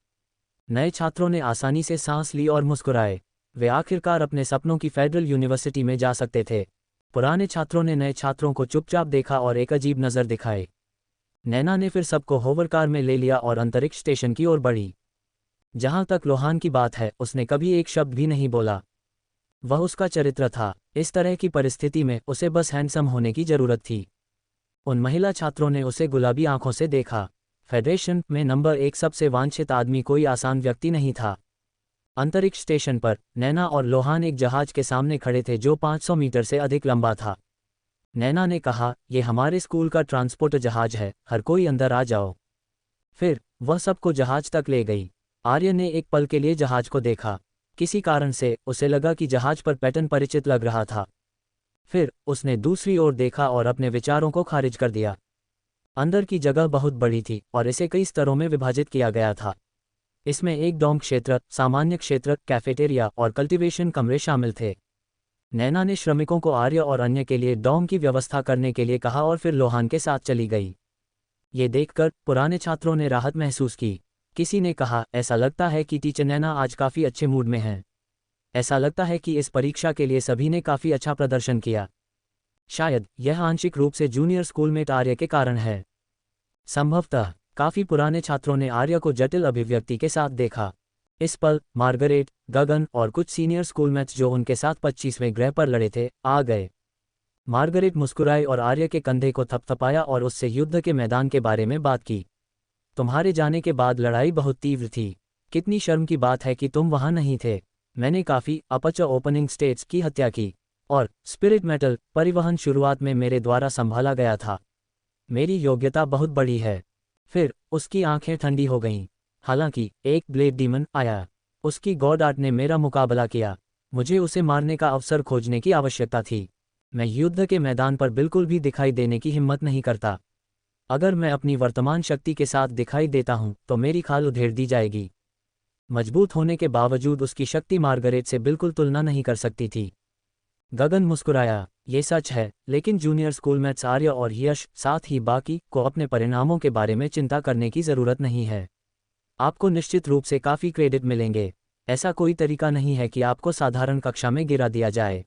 नए छात्रों ने आसानी से सांस ली और मुस्कुराए। वे आखिरकार अपने सपनों की फेडरल यूनिवर्सिटी में जा सकते थे। पुराने छात्रों ने नए छात्रों को चुपचाप देखा और एक अजीब नज़र दिखाए। नैना ने फिर सबको होवरकार में ले लिया और अंतरिक्ष स्टेशन की ओर बढ़ी। जहां तक लोहान की बात है, उसने कभी एक शब्द भी नहीं बोला। वह उसका चरित्र था। इस तरह की परिस्थिति में उसे बस हैंडसम होने की जरूरत थी। उन महिला छात्रों ने उसे गुलाबी आंखों से देखा। फेडरेशन में नंबर 1 सबसे वांछित आदमी कोई आसान व्यक्ति नहीं था। अंतरिक्ष स्टेशन पर नैना और लोहान एक जहाज के सामने खड़े थे जो 500 मीटर से अधिक लंबा था। नैना ने कहा, यह हमारे स्कूल का ट्रांसपोर्ट जहाज है, हर कोई अंदर आ जाओ। फिर वह सबको जहाज तक ले गई। आर्य ने एक पल के लिए जहाज को देखा। किसी कारण से उसे लगा कि जहाज पर पैटर्न परिचित लग रहा था। फिर उसने दूसरी ओर देखा और अपने विचारों को खारिज कर दिया। अंदर की जगह बहुत बड़ी थी और इसे कई स्तरों में विभाजित किया गया था। इसमें एक डॉम क्षेत्र, सामान्य क्षेत्र, कैफेटेरिया और कल्टीवेशन कमरे शामिल थे। नैना ने श्रमिकों को आर्य और अन्य के लिए डॉम की व्यवस्था करने के लिए कहा और फिर लोहान के साथ चली गई। ये देखकर पुराने छात्रों ने राहत महसूस की। किसी ने कहा, ऐसा लगता है कि टीचर नैना आज काफ़ी अच्छे मूड में हैं। ऐसा लगता है कि इस परीक्षा के लिए सभी ने काफ़ी अच्छा प्रदर्शन किया। शायद यह आंशिक रूप से जूनियर स्कूलमेट आर्य के कारण है। संभवतः काफ़ी पुराने छात्रों ने आर्य को जटिल अभिव्यक्ति के साथ देखा। इस पल मार्गरेट, गगन और कुछ सीनियर स्कूलमेट्स जो उनके साथ 25वें ग्रह पर लड़े थे, आ गए। मार्गरेट मुस्कुराई और आर्य के कंधे को थपथपाया और उससे युद्ध के मैदान के बारे में बात की। तुम्हारे जाने के बाद लड़ाई बहुत तीव्र थी। कितनी शर्म की बात है कि तुम वहां नहीं थे। मैंने काफ़ी अपच ओपनिंग स्टेट्स की हत्या की और स्पिरिट मेटल परिवहन शुरुआत में मेरे द्वारा संभाला गया था। मेरी योग्यता बहुत बड़ी है। फिर उसकी आंखें ठंडी हो गईं। हालांकि एक ब्लेड डीमन आया। उसकी गॉड आर्ट ने मेरा मुकाबला किया। मुझे उसे मारने का अवसर खोजने की आवश्यकता थी। मैं युद्ध के मैदान पर बिल्कुल भी दिखाई देने की हिम्मत नहीं करता। अगर मैं अपनी वर्तमान शक्ति के साथ दिखाई देता हूं तो मेरी खाल उधेड़ दी जाएगी। मजबूत होने के बावजूद उसकी शक्ति मार्गरेट से बिल्कुल तुलना नहीं कर सकती थी। गगन मुस्कुराया। ये सच है, लेकिन जूनियर स्कूलमेट्स आर्य और यश, साथ ही बाकी को अपने परिणामों के बारे में चिंता करने की ज़रूरत नहीं है। आपको निश्चित रूप से काफ़ी क्रेडिट मिलेंगे। ऐसा कोई तरीका नहीं है कि आपको साधारण कक्षा में गिरा दिया जाए।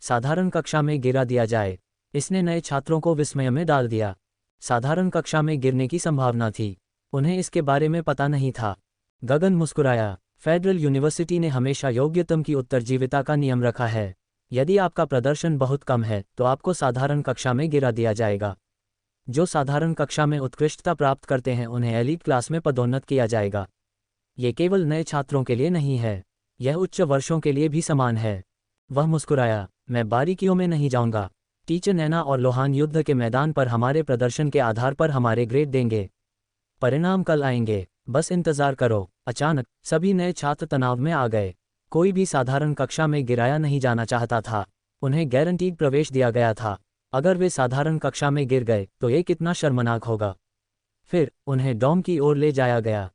साधारण कक्षा में गिरा दिया जाए। इसने नए छात्रों को विस्मय में डाल दिया। साधारण कक्षा में गिरने की संभावना थी। उन्हें इसके बारे में पता नहीं था। गगन मुस्कुराया। फेडरल यूनिवर्सिटी ने हमेशा योग्यतम की उत्तरजीविता का नियम रखा है। यदि आपका प्रदर्शन बहुत कम है तो आपको साधारण कक्षा में गिरा दिया जाएगा। जो साधारण कक्षा में उत्कृष्टता प्राप्त करते हैं उन्हें एलीट क्लास में पदोन्नत किया जाएगा। ये केवल नए छात्रों के लिए नहीं है, यह उच्च वर्षों के लिए भी समान है। वह मुस्कुराया। मैं बारीकियों में नहीं जाऊंगा। टीचर नैना और लोहान युद्ध के मैदान पर हमारे प्रदर्शन के आधार पर हमारे ग्रेड देंगे। परिणाम कल आएंगे, बस इंतजार करो। अचानक सभी नए छात्र तनाव में आ गए। कोई भी साधारण कक्षा में गिराया नहीं जाना चाहता था। उन्हें गारंटीड प्रवेश दिया गया था। अगर वे साधारण कक्षा में गिर गए तो ये कितना शर्मनाक होगा। फिर उन्हें डॉम की ओर ले जाया गया।